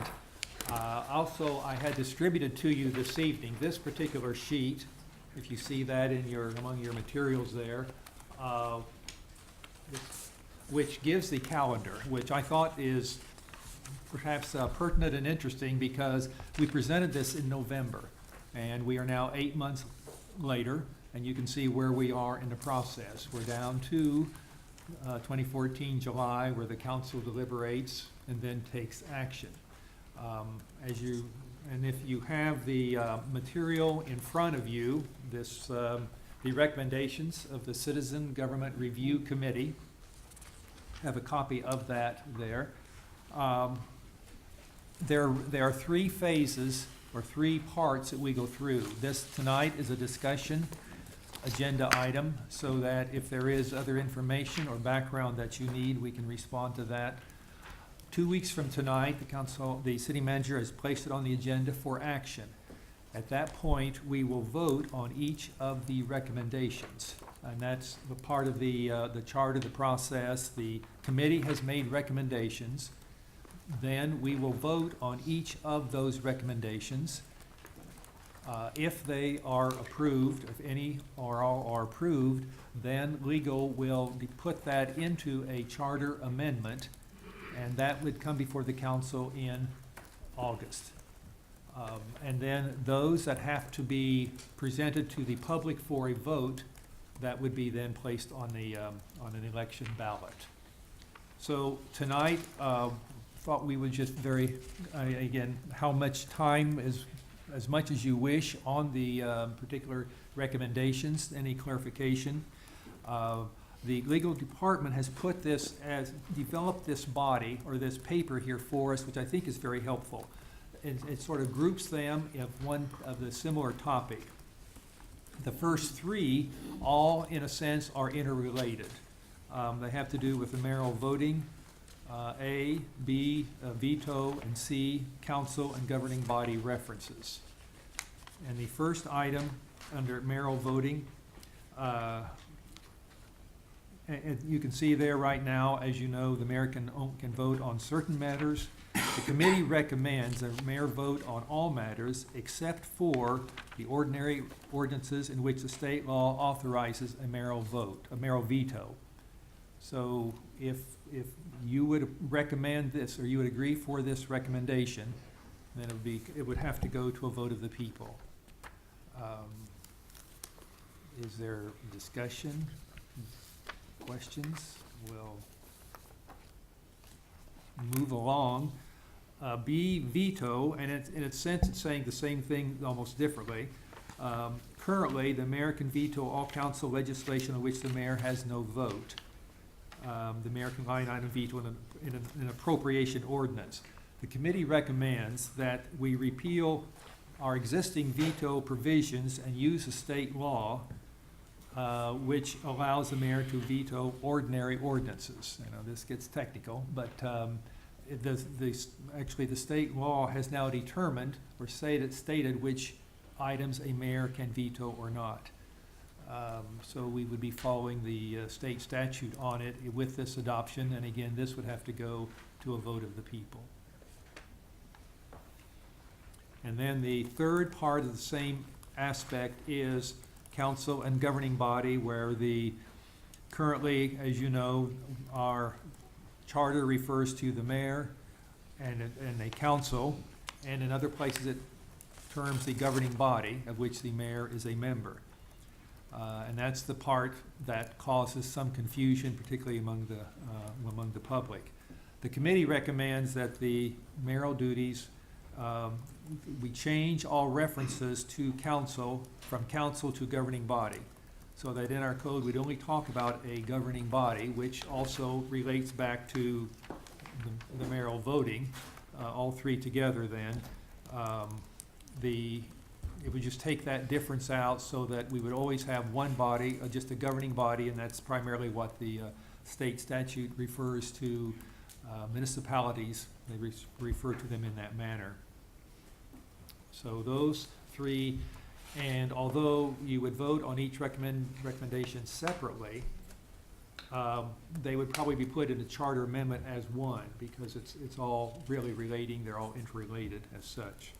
Also, I had distributed to you this evening, this particular sheet, if you see that in among your materials there, which gives the calendar, which I thought is perhaps pertinent and interesting because we presented this in November, and we are now 8 months later, and you can see where we are in the process. We're down to 2014 July, where the council deliberates and then takes action. And if you have the material in front of you, the recommendations of the Citizen Government Review Committee, have a copy of that there. There are 3 phases or 3 parts that we go through. This tonight is a discussion agenda item, so that if there is other information or background that you need, we can respond to that. 2 weeks from tonight, the city manager has placed it on the agenda for action. At that point, we will vote on each of the recommendations. And that's the part of the chart of the process. The committee has made recommendations. Then we will vote on each of those recommendations. If they are approved, if any or all are approved, then legal will put that into a charter amendment, and that would come before the council in August. And then those that have to be presented to the public for a vote, that would be then placed on an election ballot. So tonight, thought we would just again, how much time is as much as you wish on the particular recommendations, any clarification. The legal department has developed this body or this paper here for us, which I think is very helpful. It sort of groups them in one of the similar topic. The first 3, all in a sense, are interrelated. They have to do with the mayoral voting, A, B, veto, and C, council and governing body references. And the first item under mayoral voting, and you can see there right now, as you know, the mayor can vote on certain matters. The committee recommends the mayor vote on all matters except for the ordinary ordinances in which the state law authorizes a mayoral veto. So if you would recommend this, or you would agree for this recommendation, then it would have to go to a vote of the people. Is there discussion, questions? We'll move along. B, veto, and in its sense, it's saying the same thing almost differently. Currently, the mayor can veto all council legislation on which the mayor has no vote. The mayor can line item veto in an appropriation ordinance. The committee recommends that we repeal our existing veto provisions and use a state law which allows the mayor to veto ordinary ordinances. I know this gets technical, but actually the state law has now determined or stated which items a mayor can veto or not. So we would be following the state statute on it with this adoption, and again, this would have to go to a vote of the people. And then the third part of the same aspect is council and governing body, where currently, as you know, our charter refers to the mayor and a council, and in other places it terms the governing body, of which the mayor is a member. And that's the part that causes some confusion, particularly among the public. The committee recommends that the mayoral duties, we change all references to council from council to governing body, so that in our code we'd only talk about a governing body, which also relates back to the mayoral voting, all 3 together then. It would just take that difference out so that we would always have one body, just a governing body, and that's primarily what the state statute refers to municipalities. They refer to them in that manner. So those 3, and although you would vote on each recommendation separately, they would probably be put in the charter amendment as one, because it's all really relating, they're all interrelated as such.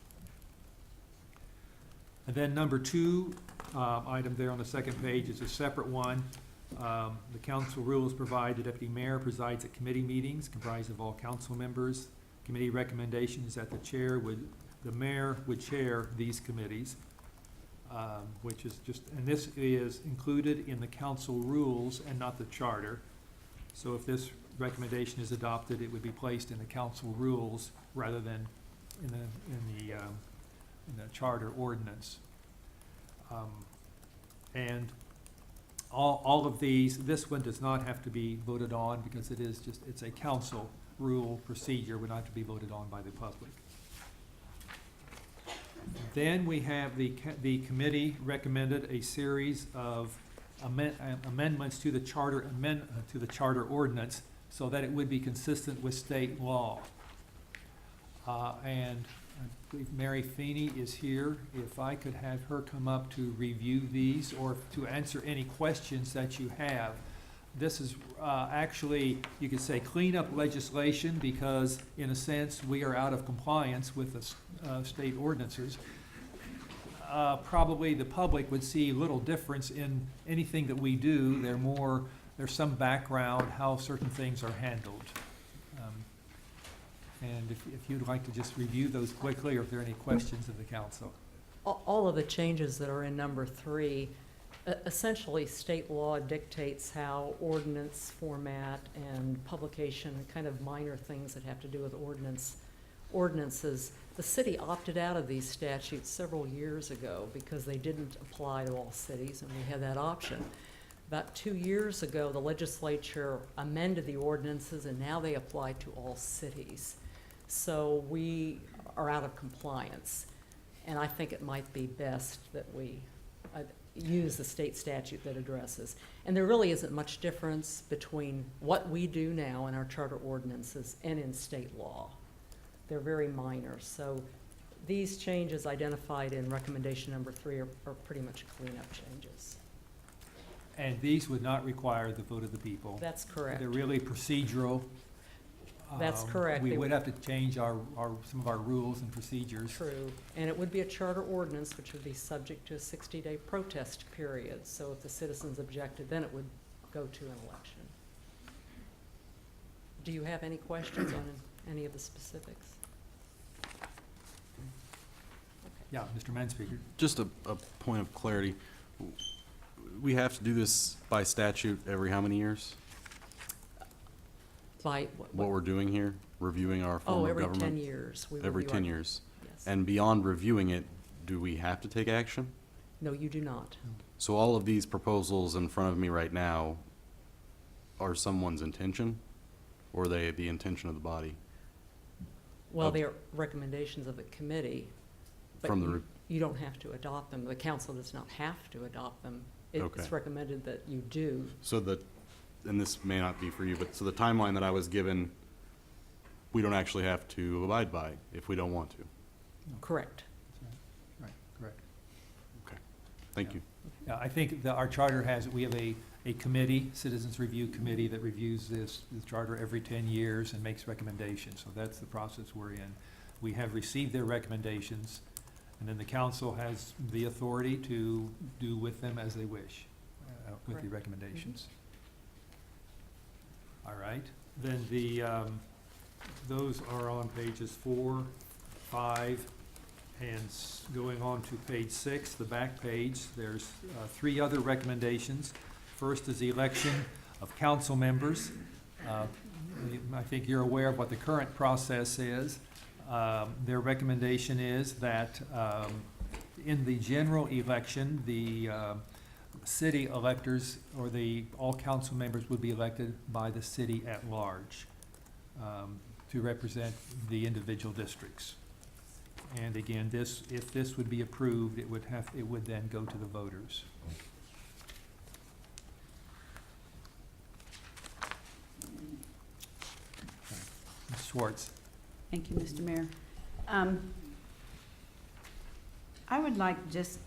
And then number 2, item there on the second page is a separate one. The council rules provide the deputy mayor presides at committee meetings comprised of all council members. Committee recommendation is that the mayor would chair these committees, which is just, and this is included in the council rules and not the charter. So if this recommendation is adopted, it would be placed in the council rules rather than in the charter ordinance. And all of these, this one does not have to be voted on because it's a council rule procedure, would not have to be voted on by the public. Then we have the committee recommended a series of amendments to the charter ordinance so that it would be consistent with state law. And I believe Mary Feeney is here. If I could have her come up to review these or to answer any questions that you have. This is actually, you could say, cleanup legislation because, in a sense, we are out of compliance with the state ordinances. Probably the public would see little difference in anything that we do. There's some background how certain things are handled. And if you'd like to just review those quickly, or if there are any questions of the council. All of the changes that are in number 3, essentially state law dictates how ordinance format and publication, kind of minor things that have to do with ordinances. The city opted out of these statutes several years ago because they didn't apply to all cities, and we had that option. About 2 years ago, the legislature amended the ordinances, and now they apply to all cities. So we are out of compliance, and I think it might be best that we use the state statute that addresses. And there really isn't much difference between what we do now in our charter ordinances and in state law. They're very minor. So these changes identified in recommendation number 3 are pretty much cleanup changes. And these would not require the vote of the people. That's correct. They're really procedural. That's correct. We They would have to change some of our rules and procedures. True, and it would be a charter ordinance, which would be subject to a 60-day protest period. So if the citizens objected, then it would go to an election. Do you have any questions on any of the specifics? Yeah, Mr. Manspeaker. Just a point of clarity. We have to do this by statute every how many years? By What we're doing here, reviewing our form of every government? 10 years. We Every review 10 our- years. Yes. And beyond reviewing it, do we have to take action? No, you do not. So all of these proposals in front of me right now are someone's intention, or are they the intention of the body? Well, Of- they are recommendations of the committee, but From the you don't have to adopt them. The council does not have to adopt them. Okay. It's recommended that you do. So and this may not be for you, but so the timeline that I was given, we don't actually have to abide by if we don't want to. Correct. Right, correct. Okay, thank you. Yeah, I think our charter we have a committee, Citizens Review Committee, that reviews the charter every 10 years and makes recommendations. So that's the process we're in. We have received their recommendations, and then the council has the authority to do with them as they wish with the Correct. recommendations. All right, then those are on pages 4, 5, and going on to page 6, the back page, there's 3 other recommendations. First is the election of council members. I think you're aware of what the current process is. Their recommendation is that in the general election, the city electors or all council members would be elected by the city at large to represent the individual districts. And again, if this would be approved, it would then go to the voters. Ms. Schwartz. Thank you, Mr. Mayor. I would like just,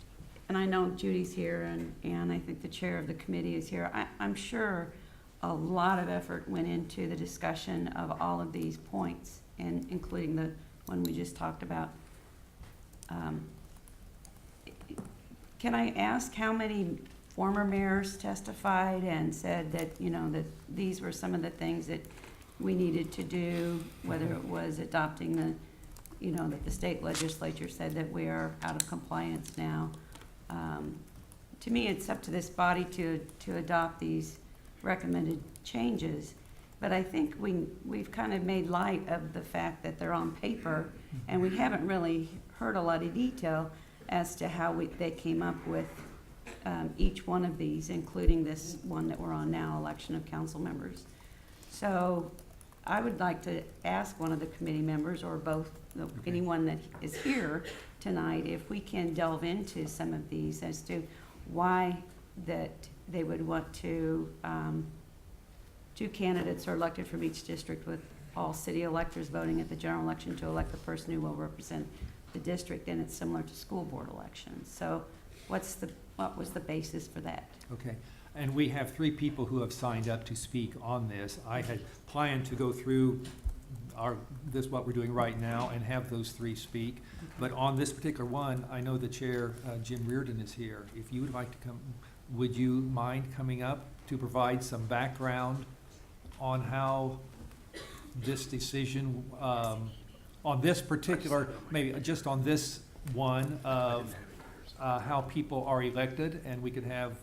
and I know Judy's here, and I think the chair of the committee is here. I'm sure a lot of effort went into the discussion of all of these points, and including the one we just talked about. Can I ask how many former mayors testified and said that, you know, that these were some of the things that we needed to do, whether it was adopting the, you know, that the state legislature said that we are out of compliance now. To me, it's up to this body to adopt these recommended changes, but I think we've kind of made light of the fact that they're on paper, and we haven't really heard a lot of detail as to how they came up with each one of these, including this one that we're on now, election of council members. So I would like to ask one of the committee members, or both, anyone that is here tonight, if we can delve into some of these as to why that they would want to, 2 candidates are elected from each district, with all city electors voting at the general election to elect the person who will represent the district, and it's similar to school board elections. So what was the basis for that? Okay, and we have 3 people who have signed up to speak on this. I had planned to go through what we're doing right now and have those 3 speak. But on this particular one, I know the chair, Jim Reardon, is here. If you would like to come, would you mind coming up to provide some background on how this decision, on this particular, maybe just on this one of how people are elected, and we could have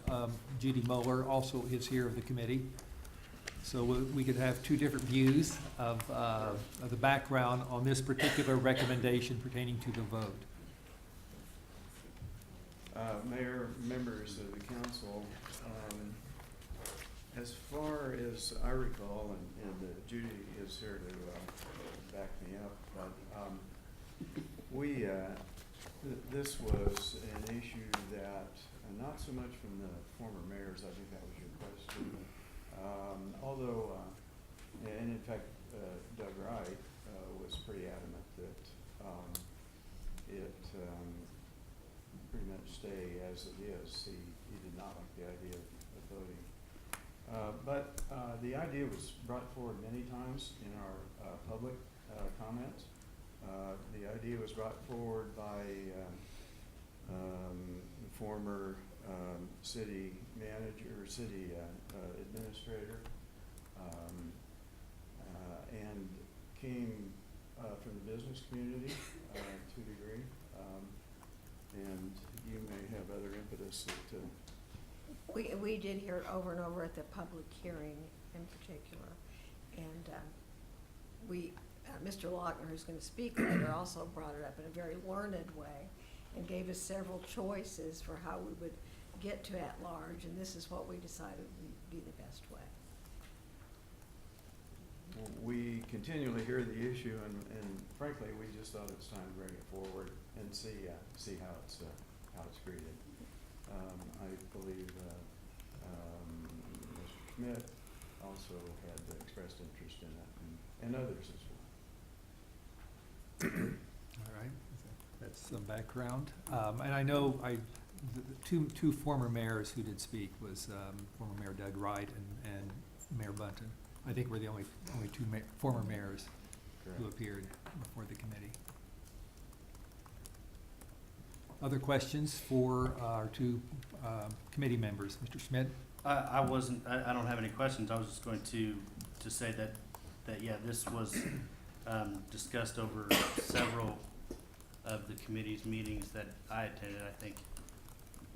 Judy Mueller also is here of the committee. So we could have 2 different views of the background on this particular recommendation pertaining to the vote. Mayor, members of the council, as far as I recall, and Judy is here to back me up, but this was an issue that, not so much from the former mayors, I think that was your question, although, and in fact, Doug Wright was pretty adamant that it pretty much stay as it is. He did not like the idea of voting. But the idea was brought forward many times in our public comments. The idea was brought forward by the former city manager, or city administrator, and came from the business community to a degree. And you may have other impetus to. We did hear it over and over at the public hearing in particular. And Mr. Lochner, who's going to speak later, also brought it up in a very learned way and gave us several choices for how we would get to at-large, and this is what we decided would be the best way. We continually hear the issue, and frankly, we just thought it's time to bring it forward and see how it's treated. I believe Mr. Schmidt also had expressed interest in it, and others as well. All right, that's some background. And I know the two former mayors who did speak was former Mayor Doug Wright and Mayor Bunton. I think we're the only 2 former mayors who appeared before the committee. Other questions for our 2 committee members? Mr. Schmidt? I don't have any questions. I was just going to say that yeah, this was discussed over several of the committee's meetings that I attended. I think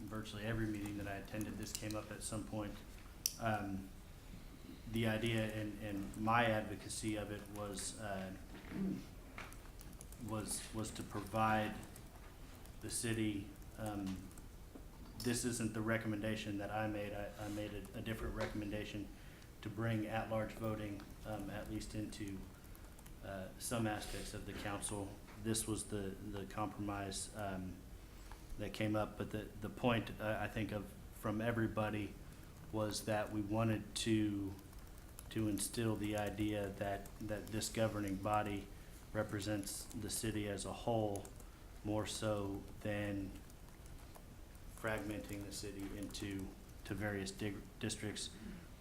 virtually every meeting that I attended, this came up at some point. The idea and my advocacy of it was to provide the city. This isn't the recommendation that I made. I made a different recommendation to bring at-large voting at least into some aspects of the council. This was the compromise that came up, but the point I think of from everybody was that we wanted to instill the idea that this governing body represents the city as a whole more so than fragmenting the city into various districts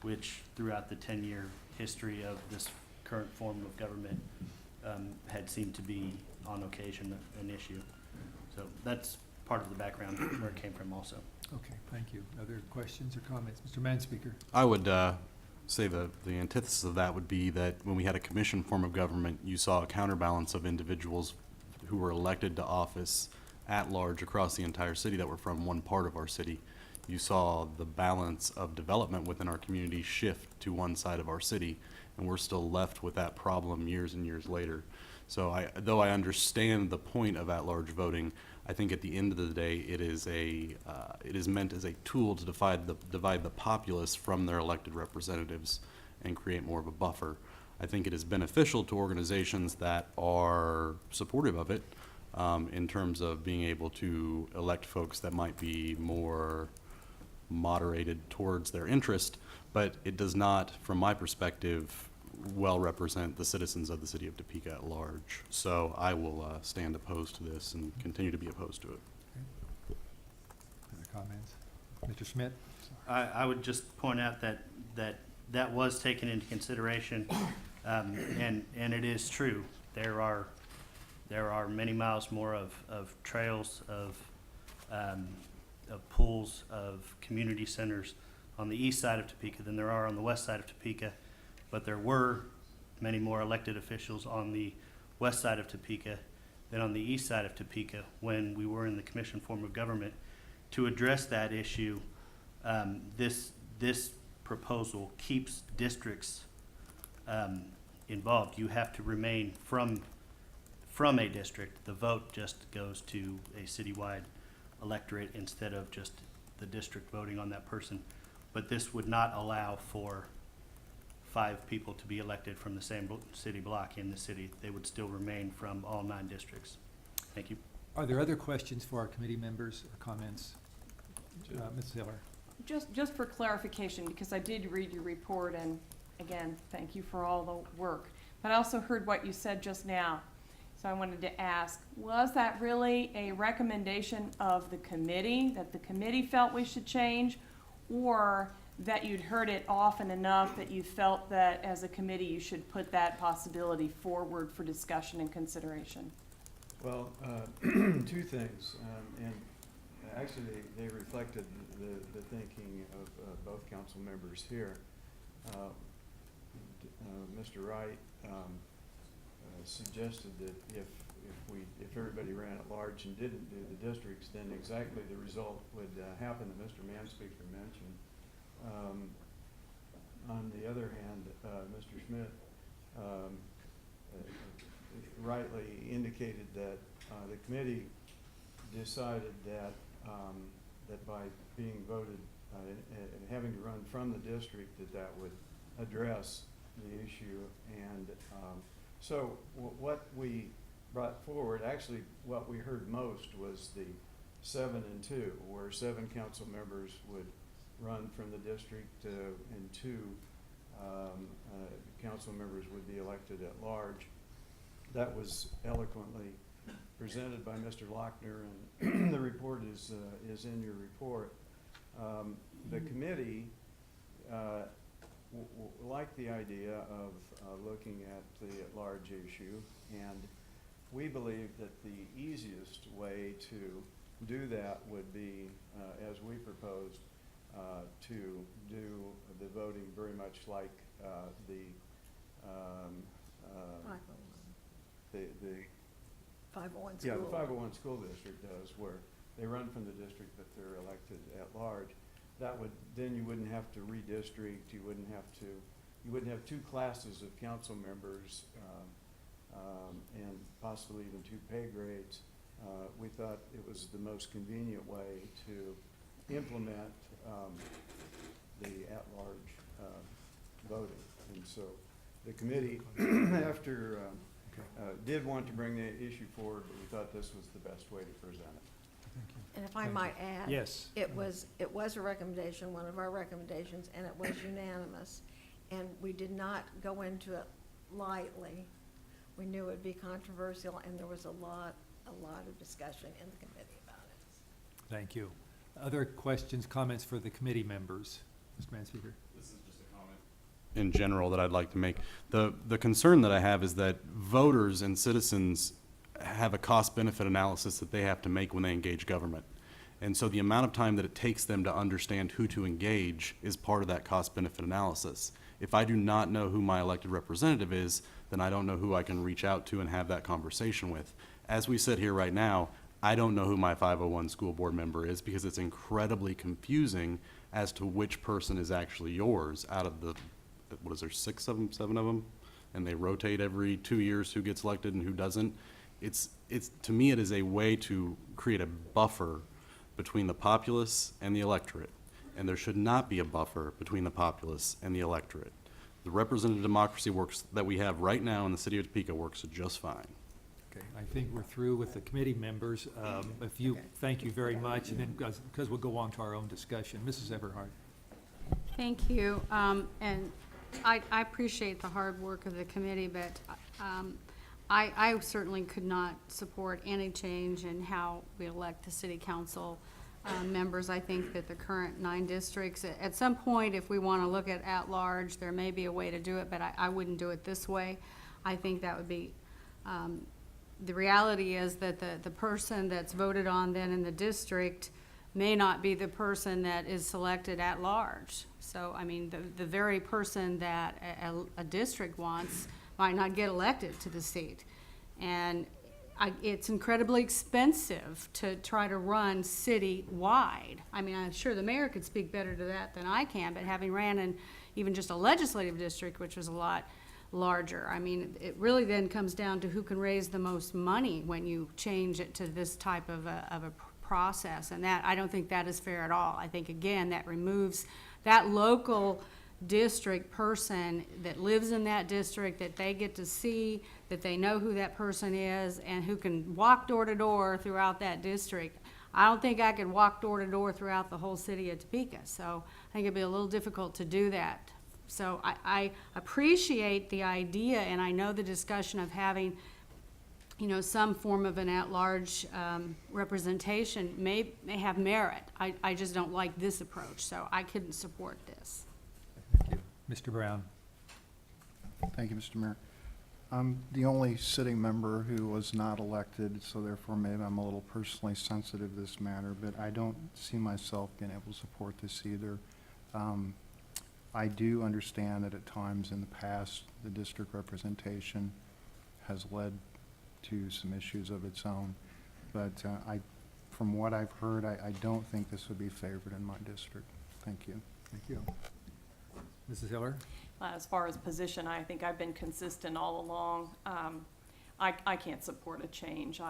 which throughout the 10-year history of this current form of government had seemed to be on occasion an issue. So that's part of the background where it came from also. Okay, thank you. Other questions or comments? Mr. Manspeaker? I would say the antithesis of that would be that when we had a commission form of government, you saw a counterbalance of individuals who were elected to office at large across the entire city that were from one part of our city. You saw the balance of development within our community shift to one side of our city, and we're still left with that problem years and years later. So though I understand the point of at-large voting, I think at the end of the day, it is meant as a tool to divide the populace from their elected representatives and create more of a buffer. I think it is beneficial to organizations that are supportive of it in terms of being able to elect folks that might be more moderated towards their interest, but it does not, from my perspective, well represent the citizens of the city of Topeka at large. So I will stand opposed to this and continue to be opposed to it. Other comments? Mr. Schmidt? I would just point out that was taken into consideration, and it is true. There are many miles more of trails, of pools, of community centers on the east side of Topeka than there are on the west side of Topeka. But there were many more elected officials on the west side of Topeka than on the east side of Topeka when we were in the commission form of government. To address that issue, this proposal keeps districts involved. You have to remain from a district. The vote just goes to a citywide electorate instead of just the district voting on that person. But this would not allow for 5 people to be elected from the same city block in the city. They would still remain from all 9 districts. Thank you. Are there other questions for our committee members or comments? Ms. Ziller? Just for clarification, because I did read your report, and again, thank you for all the work. But I also heard what you said just now. So I wanted to ask, was that really a recommendation of the committee, that the committee felt we should change, or that you'd heard it often enough that you felt that as a committee you should put that possibility forward for discussion and consideration? Well, 2 things, and actually they reflected the thinking of both council members here. Mr. Wright suggested that if everybody ran at large and didn't do the districts, then exactly the result would happen that Mr. Manspeaker mentioned. On the other hand, Mr. Schmidt rightly indicated that the committee decided that that by being voted and having to run from the district, that would address the issue. And so what we brought forward, actually what we heard most was the 7 and 2, where 7 council members would run from the district and 2 council members would be elected at large. That was eloquently presented by Mr. Lochner, and the report is in your report. The committee liked the idea of looking at the at-large issue, and we believe that the easiest way to do that would be, as we proposed, to do the voting very much like the 501 school. Yeah, the 501 school district does, where they run from the district but they're elected at large. That would, then you wouldn't have to redistrict, you wouldn't have 2 classes of council members and possibly even 2 pay grades. We thought it was the most convenient way to implement the at-large voting. And so the committee, after did want to bring the issue forward, but we thought this was the best way to present it. Thank you. And if I might add. Yes. It was a recommendation, one of our recommendations, and it was unanimous. And we did not go into it lightly. We knew it would be controversial, and there was a lot of discussion in the committee about it. Thank you. Other questions, comments for the committee members? Mr. Manspeaker? This is just a in general that I'd like to make. The concern that I have is that voters and citizens have a cost-benefit analysis that they have to make when they engage government. And so the amount of time that it takes them to understand who to engage is part of that cost-benefit analysis. If I do not know who my elected representative is, then I don't know who I can reach out to and have that conversation with. As we sit here right now, I don't know who my 501 school board member is because it's incredibly confusing as to which person is actually yours out of the, what is there, 6 of them, 7 of them? And they rotate every 2 years who gets elected and who doesn't. It's to me, it is a way to create a buffer between the populace and the electorate. And there should not be a buffer between the populace and the electorate. The representative democracy works that we have right now in the city of Topeka works just fine. Okay, I think we're through with the committee members. If you, thank you very much, and then, because we'll go on to our own discussion. Mrs. Everhart. Thank you, and I appreciate the hard work of the committee, but I certainly could not support any change in how we elect the city council members. I think that the current 9 districts, at some point, if we want to look at large, there may be a way to do it, but I wouldn't do it this way. I think that would be, the reality is that the person that's voted on then in the district may not be the person that is selected at large. So, I mean, the very person that a district wants might not get elected to the seat. And it's incredibly expensive to try to run city-wide. I mean, I'm sure the mayor could speak better to that than I can, but having ran in even just a legislative district, which was a lot larger, I mean, it really then comes down to who can raise the most money when you change it to this type of a process. And that, I don't think that is fair at all. I think, again, that removes that local district person that lives in that district, that they get to see, that they know who that person is, and who can walk door to door throughout that district. I don't think I could walk door to door throughout the whole city of Topeka, so I think it'd be a little difficult to do that. So I appreciate the idea, and I know the discussion of having, you know, some form of an at-large representation may have merit. I just don't like this approach, so I couldn't support this. Thank you. Mr. Brown. Thank you, Mr. Mayor. I'm the only sitting member who was not elected, so therefore maybe I'm a little personally sensitive to this matter, but I don't see myself being able to support this either. I do understand that at times in the past, the district representation has led to some issues of its own, but from what I've heard, I don't think this would be favored in my district. Thank you. Thank you. Mrs. Hiller? As far as position, I think I've been consistent all along. I can't support a change.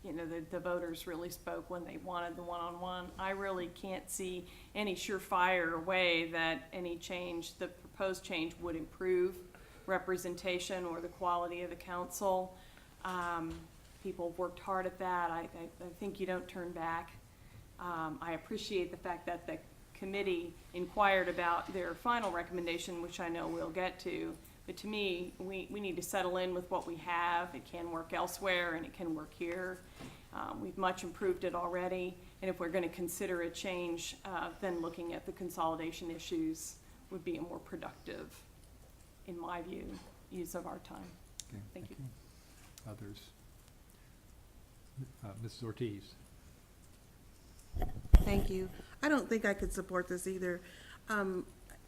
You know, the voters really spoke when they wanted the one-on-one. I really can't see any surefire way that any change, the proposed change, would improve representation or the quality of the council. People have worked hard at that. I think you don't turn back. I appreciate the fact that the committee inquired about their final recommendation, which I know we'll get to. But to me, we need to settle in with what we have. It can work elsewhere and it can work here. We've much improved it already. And if we're going to consider a change, then looking at the consolidation issues would be a more productive, in my view, use of our time. Okay, Thank you. Others? Mrs. Ortiz? Thank you. I don't think I could support this either.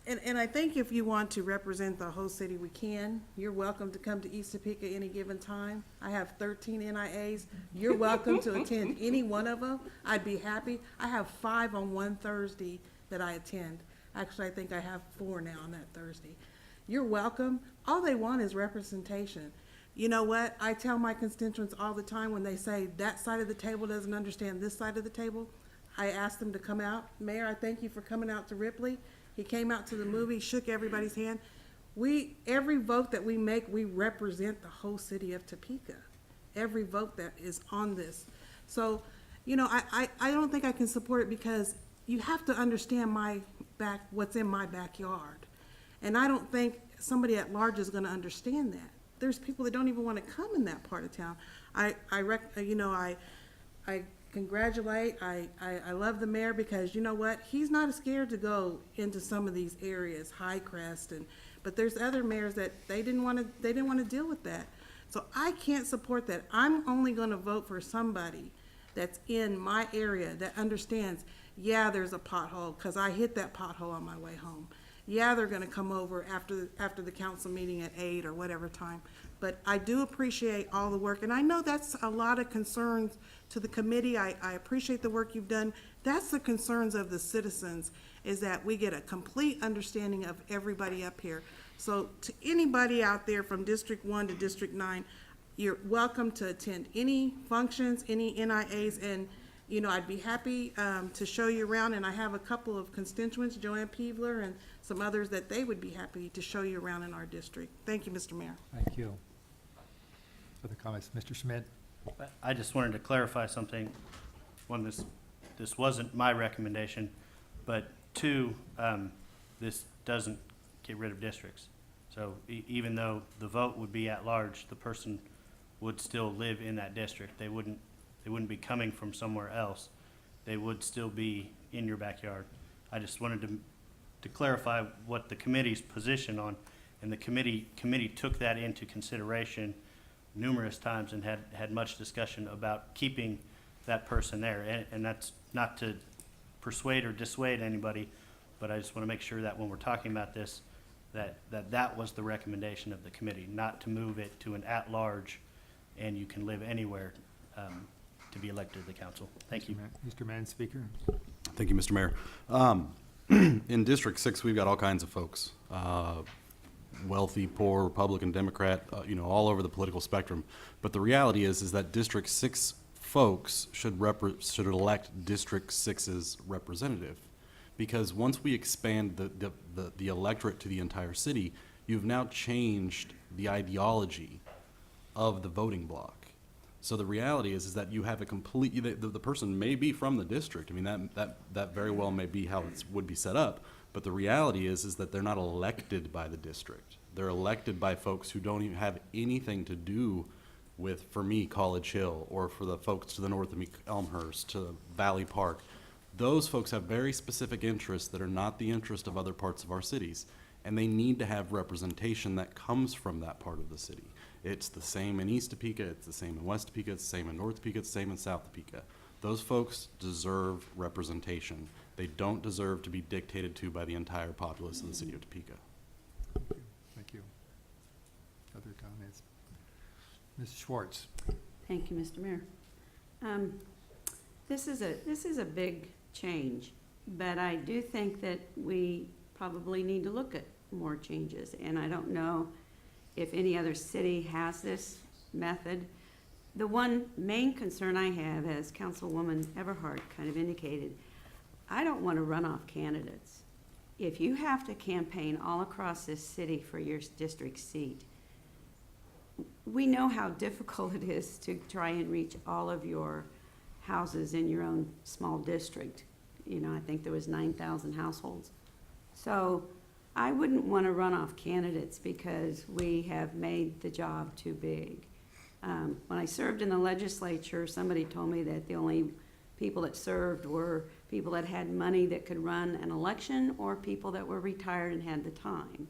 And I think if you want to represent the whole city, we can. You're welcome to come to East Topeka any given time. I have 13 NIAs. You're welcome to attend any one of them. I'd be happy. I have 5 on one Thursday that I attend. Actually, I think I have 4 now on that Thursday. You're welcome. All they want is representation. You know what? I tell my constituents all the time when they say that side of the table doesn't understand this side of the table, I ask them to come out. Mayor, I thank you for coming out to Ripley. He came out to the movie, shook everybody's hand. Every vote that we make, we represent the whole city of Topeka. Every vote that is on this. So, you know, I don't think I can support it because you have to understand what's in my backyard. And I don't think somebody at large is gonna understand that. There's people that don't even wanna come in that part of town. I congratulate, I love the mayor because you know what? He's not scared to go into some of these areas, High Crest, but there's other mayors that they didn't want to deal with that. So I can't support that. I'm only gonna vote for somebody that's in my area that understands, yeah, there's a pothole, cause I hit that pothole on my way home. Yeah, they're gonna come over after the council meeting at 8 or whatever time. But I do appreciate all the work, and I know that's a lot of concerns to the committee. I appreciate the work you've done. That's the concerns of the citizens, is that we get a complete understanding of everybody up here. So to anybody out there from District 1 to District 9, you're welcome to attend any functions, any NIAs, and, you know, I'd be happy to show you around, and I have a couple of constituents, Joanne Peebler and some others, that they would be happy to show you around in our district. Thank you, Mr. Mayor. Thank you. Other comments? Mr. Schmidt? I just wanted to clarify something. One, this wasn't my recommendation, but two, this doesn't get rid of districts. So even though the vote would be at large, the person would still live in that district. They wouldn't be coming from somewhere else. They would still be in your backyard. I just wanted to clarify what the committee's position on, and the committee took that into consideration numerous times and had much discussion about keeping that person there. And that's not to persuade or dissuade anybody, but I just want to make sure that when we're talking about this, that was the recommendation of the committee, not to move it to an at-large and you can live anywhere to be elected to the council. Thank you. Mr. Mann, speaker. Thank you, Mr. Mayor. In District 6, we've got all kinds of folks. Wealthy, poor, Republican, Democrat, all over the political spectrum. But the reality is that District 6 folks should elect District 6's representative. Because once we expand the electorate to the entire city, you've now changed the ideology of the voting block. So the reality is that you have a the person may be from the district. I mean, that very well may be how it would be set up. But the reality is that they're not elected by the district. They're elected by folks who don't even have anything to do with, for me, College Hill, or for the folks to the north of me, Elmhurst, to Valley Park. Those folks have very specific interests that are not the interest of other parts of our cities, and they need to have representation that comes from that part of the city. It's the same in East Topeka, it's the same in West Topeka, it's the same in North Topeka, it's the same in South Topeka. Those folks deserve representation. They don't deserve to be dictated to by the entire populace of the city of Topeka. Thank you. Other comments? Ms. Schwartz? Thank you, Mr. Mayor. This is a big change, but I do think that we probably need to look at more changes, and I don't know if any other city has this method. The one main concern I have, as Councilwoman Everhart kind of indicated, I don't want to run off candidates. If you have to campaign all across this city for your district seat, we know how difficult it is to try and reach all of your houses in your own small district. I think there was 9,000 households. So I wouldn't want to run off candidates because we have made the job too big. When I served in the legislature, somebody told me that the only people that served were people that had money that could run an election or people that were retired and had the time.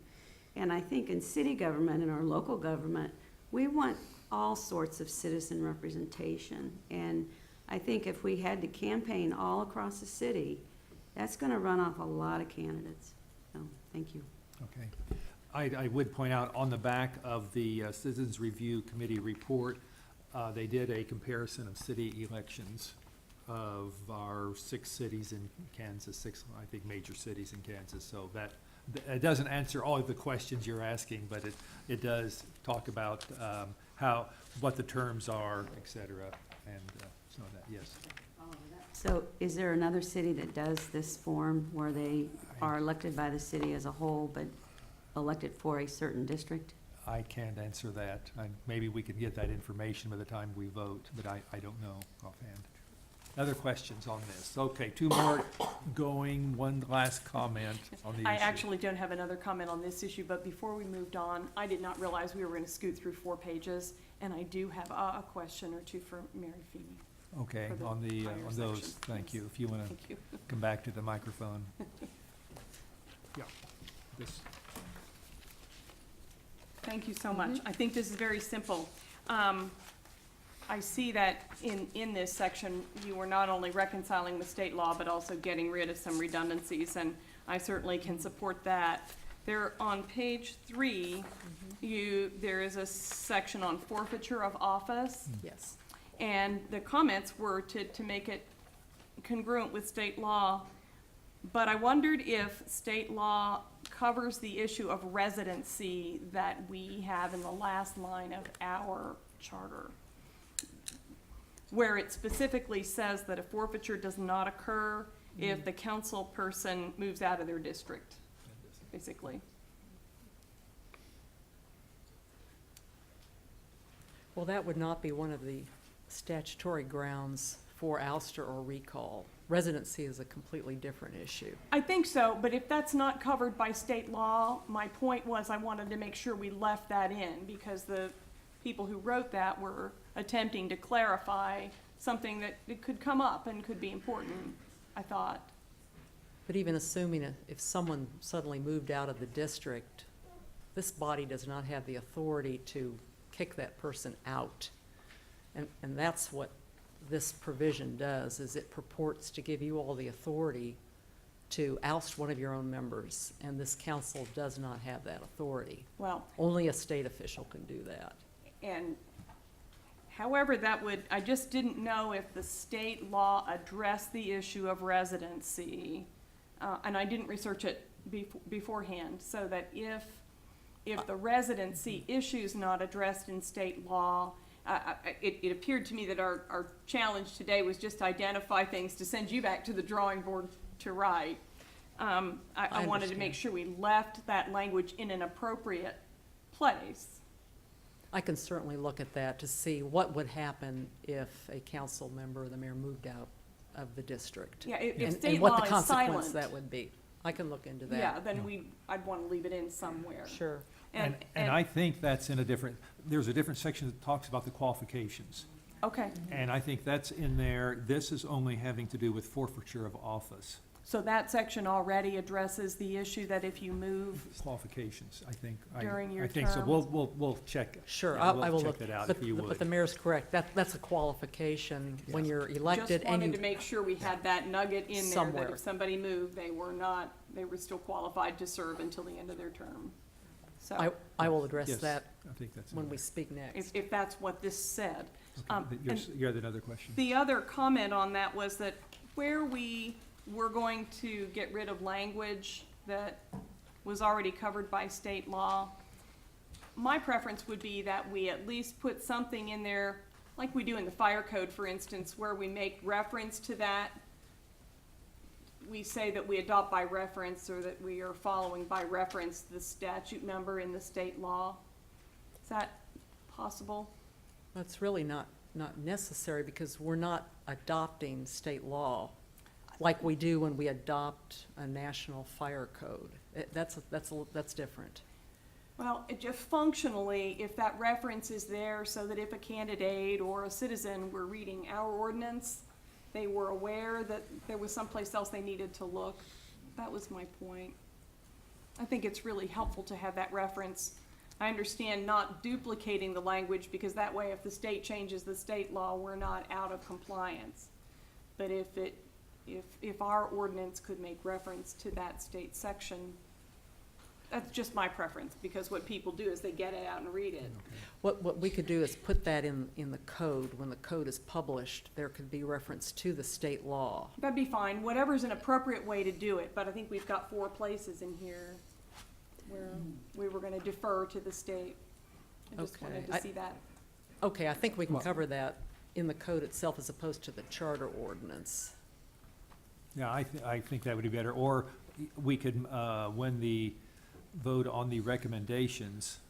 And I think in city government and our local government, we want all sorts of citizen representation. And I think if we had to campaign all across the city, that's going to run off a lot of candidates. So, thank you. Okay. I would point out on the back of the Citizens Review Committee report, they did a comparison of city elections of our 6 cities in Kansas, 6, I think, major cities in Kansas. So that it doesn't answer all of the questions you're asking, but it does talk about what the terms are, et cetera, and some of that, yes. So is there another city that does this form where they are elected by the city as a whole, but elected for a certain district? I can't answer that. Maybe we could get that information by the time we vote, but I don't know offhand. Other questions on this? Okay, 2 more going. One last comment on the issue. I actually don't have another comment on this issue, but before we moved on, I did not realize we were going to scoot through 4 pages, and I do have a question or two for Mary Feeney. Okay, For the on the, higher on those, section. thank you. If you want to Thank you. come back to the microphone. Yeah, this, Thank you so much. I think this is very simple. I see that in this section, you were not only reconciling with state law, but also getting rid of some redundancies, and I certainly can support that. There, on page 3, there is a section on forfeiture of office, Yes. and the comments were to make it congruent with state law. But I wondered if state law covers the issue of residency that we have in the last line of our charter, where it specifically says that a forfeiture does not occur if the council person moves out of their district, basically. Well, that would not be one of the statutory grounds for ouster or recall. Residency is a completely different issue. I think so, but if that's not covered by state law, my point was I wanted to make sure we left that in, because the people who wrote that were attempting to clarify something that it could come up and could be important, I thought. But even assuming if someone suddenly moved out of the district, this body does not have the authority to kick that person out. And that's what this provision does, is it purports to give you all the authority to oust one of your own members, and this council does not have that authority. Well, Only a state official can do that. and however that would, I just didn't know if the state law addressed the issue of residency, and I didn't research it beforehand, so that if the residency issue's not addressed in state law, it appeared to me that our challenge today was just to identify things to send you back to the drawing board to write. I wanted to make understand. sure we left that language in an appropriate place. I can certainly look at that to see what would happen if a council member or the mayor moved out of the district. Yeah, if and state what law the is consequence silent, that would be. I can look into that. yeah, then I'd want to leave it in somewhere. Sure. and I think that's in a different, there's a different section that talks about the qualifications. Okay, And I think that's in there. This is only having to do with forfeiture of office. so that section already addresses the issue that if you move, Qualifications, I think. During your I think so. term. We'll check. Sure, yeah, I will We'll look. check that out but- if you would. But the mayor's correct. That's a qualification when you're just elected and wanted to you, make sure we had that nugget in there, that Somewhere. if somebody moved, they were still qualified to serve until the end of their term. So, I will address Yes, that I think that's in when there. we speak next. if that's what this said. Okay, you had another question? The other comment on that was that where we were going to get rid of language that was already covered by state law, my preference would be that we at least put something in there, like we do in the fire code, for instance, where we make reference to that. We say that we adopt by reference, or that we are following by reference the statute number in the state law. Is that possible? That's really not necessary because we're not adopting state law like we do when we adopt a national fire code. That's different. Well, it just functionally, if that reference is there so that if a candidate or a citizen were reading our ordinance, they were aware that there was someplace else they needed to look. That was my point. I think it's really helpful to have that reference. I understand not duplicating the language, because that way if the state changes the state law, we're not out of compliance. But if our ordinance could make reference to that state section, that's just my preference, because what people do is they get it out and read it. What we could do is put that in the code. When the code is published, there could be reference to the state law. That'd be fine, whatever's an appropriate way to do it, but I think we've got 4 places in here where we were gonna defer to the state. I just wanted Okay. to see that. Okay, I think we can cover that in the code itself as opposed to the charter ordinance. Yeah, I think that would be better. Or we could, when the vote on the recommendations,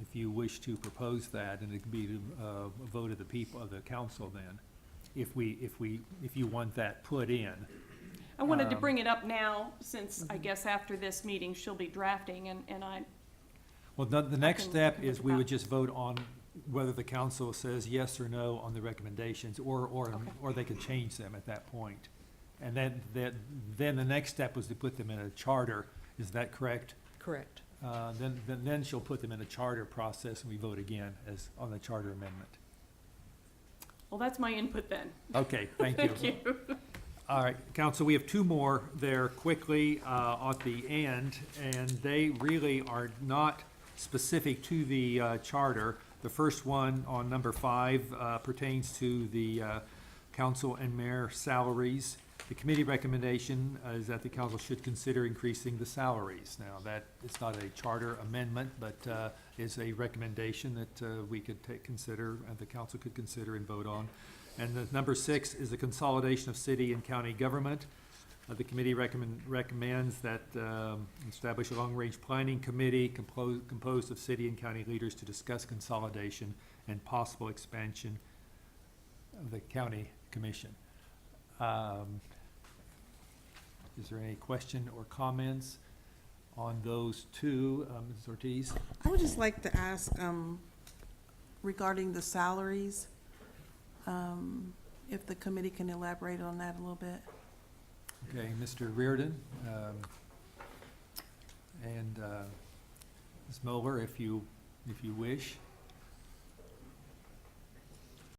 if you wish to propose that, and it could be a vote of the people, of the council then, if you want that put in. I wanted to bring it up now, since I guess after this meeting, she'll be drafting, and I, Well, the next can step look is at we that. would just vote on whether the council says yes or no on the recommendations, or they can change them at that point. And then the next step was to put them in a charter, is that correct? Correct. Then she'll put them in a charter process, and we vote again as, on the charter amendment. Well, that's my input then. Okay, thank you. Thank you. All right, council, we have two more there quickly at the end, and they really are not specific to the charter. The first one on number 5 pertains to the council and mayor salaries. The committee recommendation is that the council should consider increasing the salaries. Now, that is not a charter amendment, but is a recommendation that we could consider, and the council could consider and vote on. And the number 6 is the consolidation of city and county government. The committee recommends that establish a long-range planning committee composed of city and county leaders to discuss consolidation and possible expansion of the county commission. Is there any question or comments on those two? Ms. Ortiz? I would just like to ask, regarding the salaries, if the committee can elaborate on that a little bit. Okay, Mr. Reardon, and Ms. Mueller, if you wish.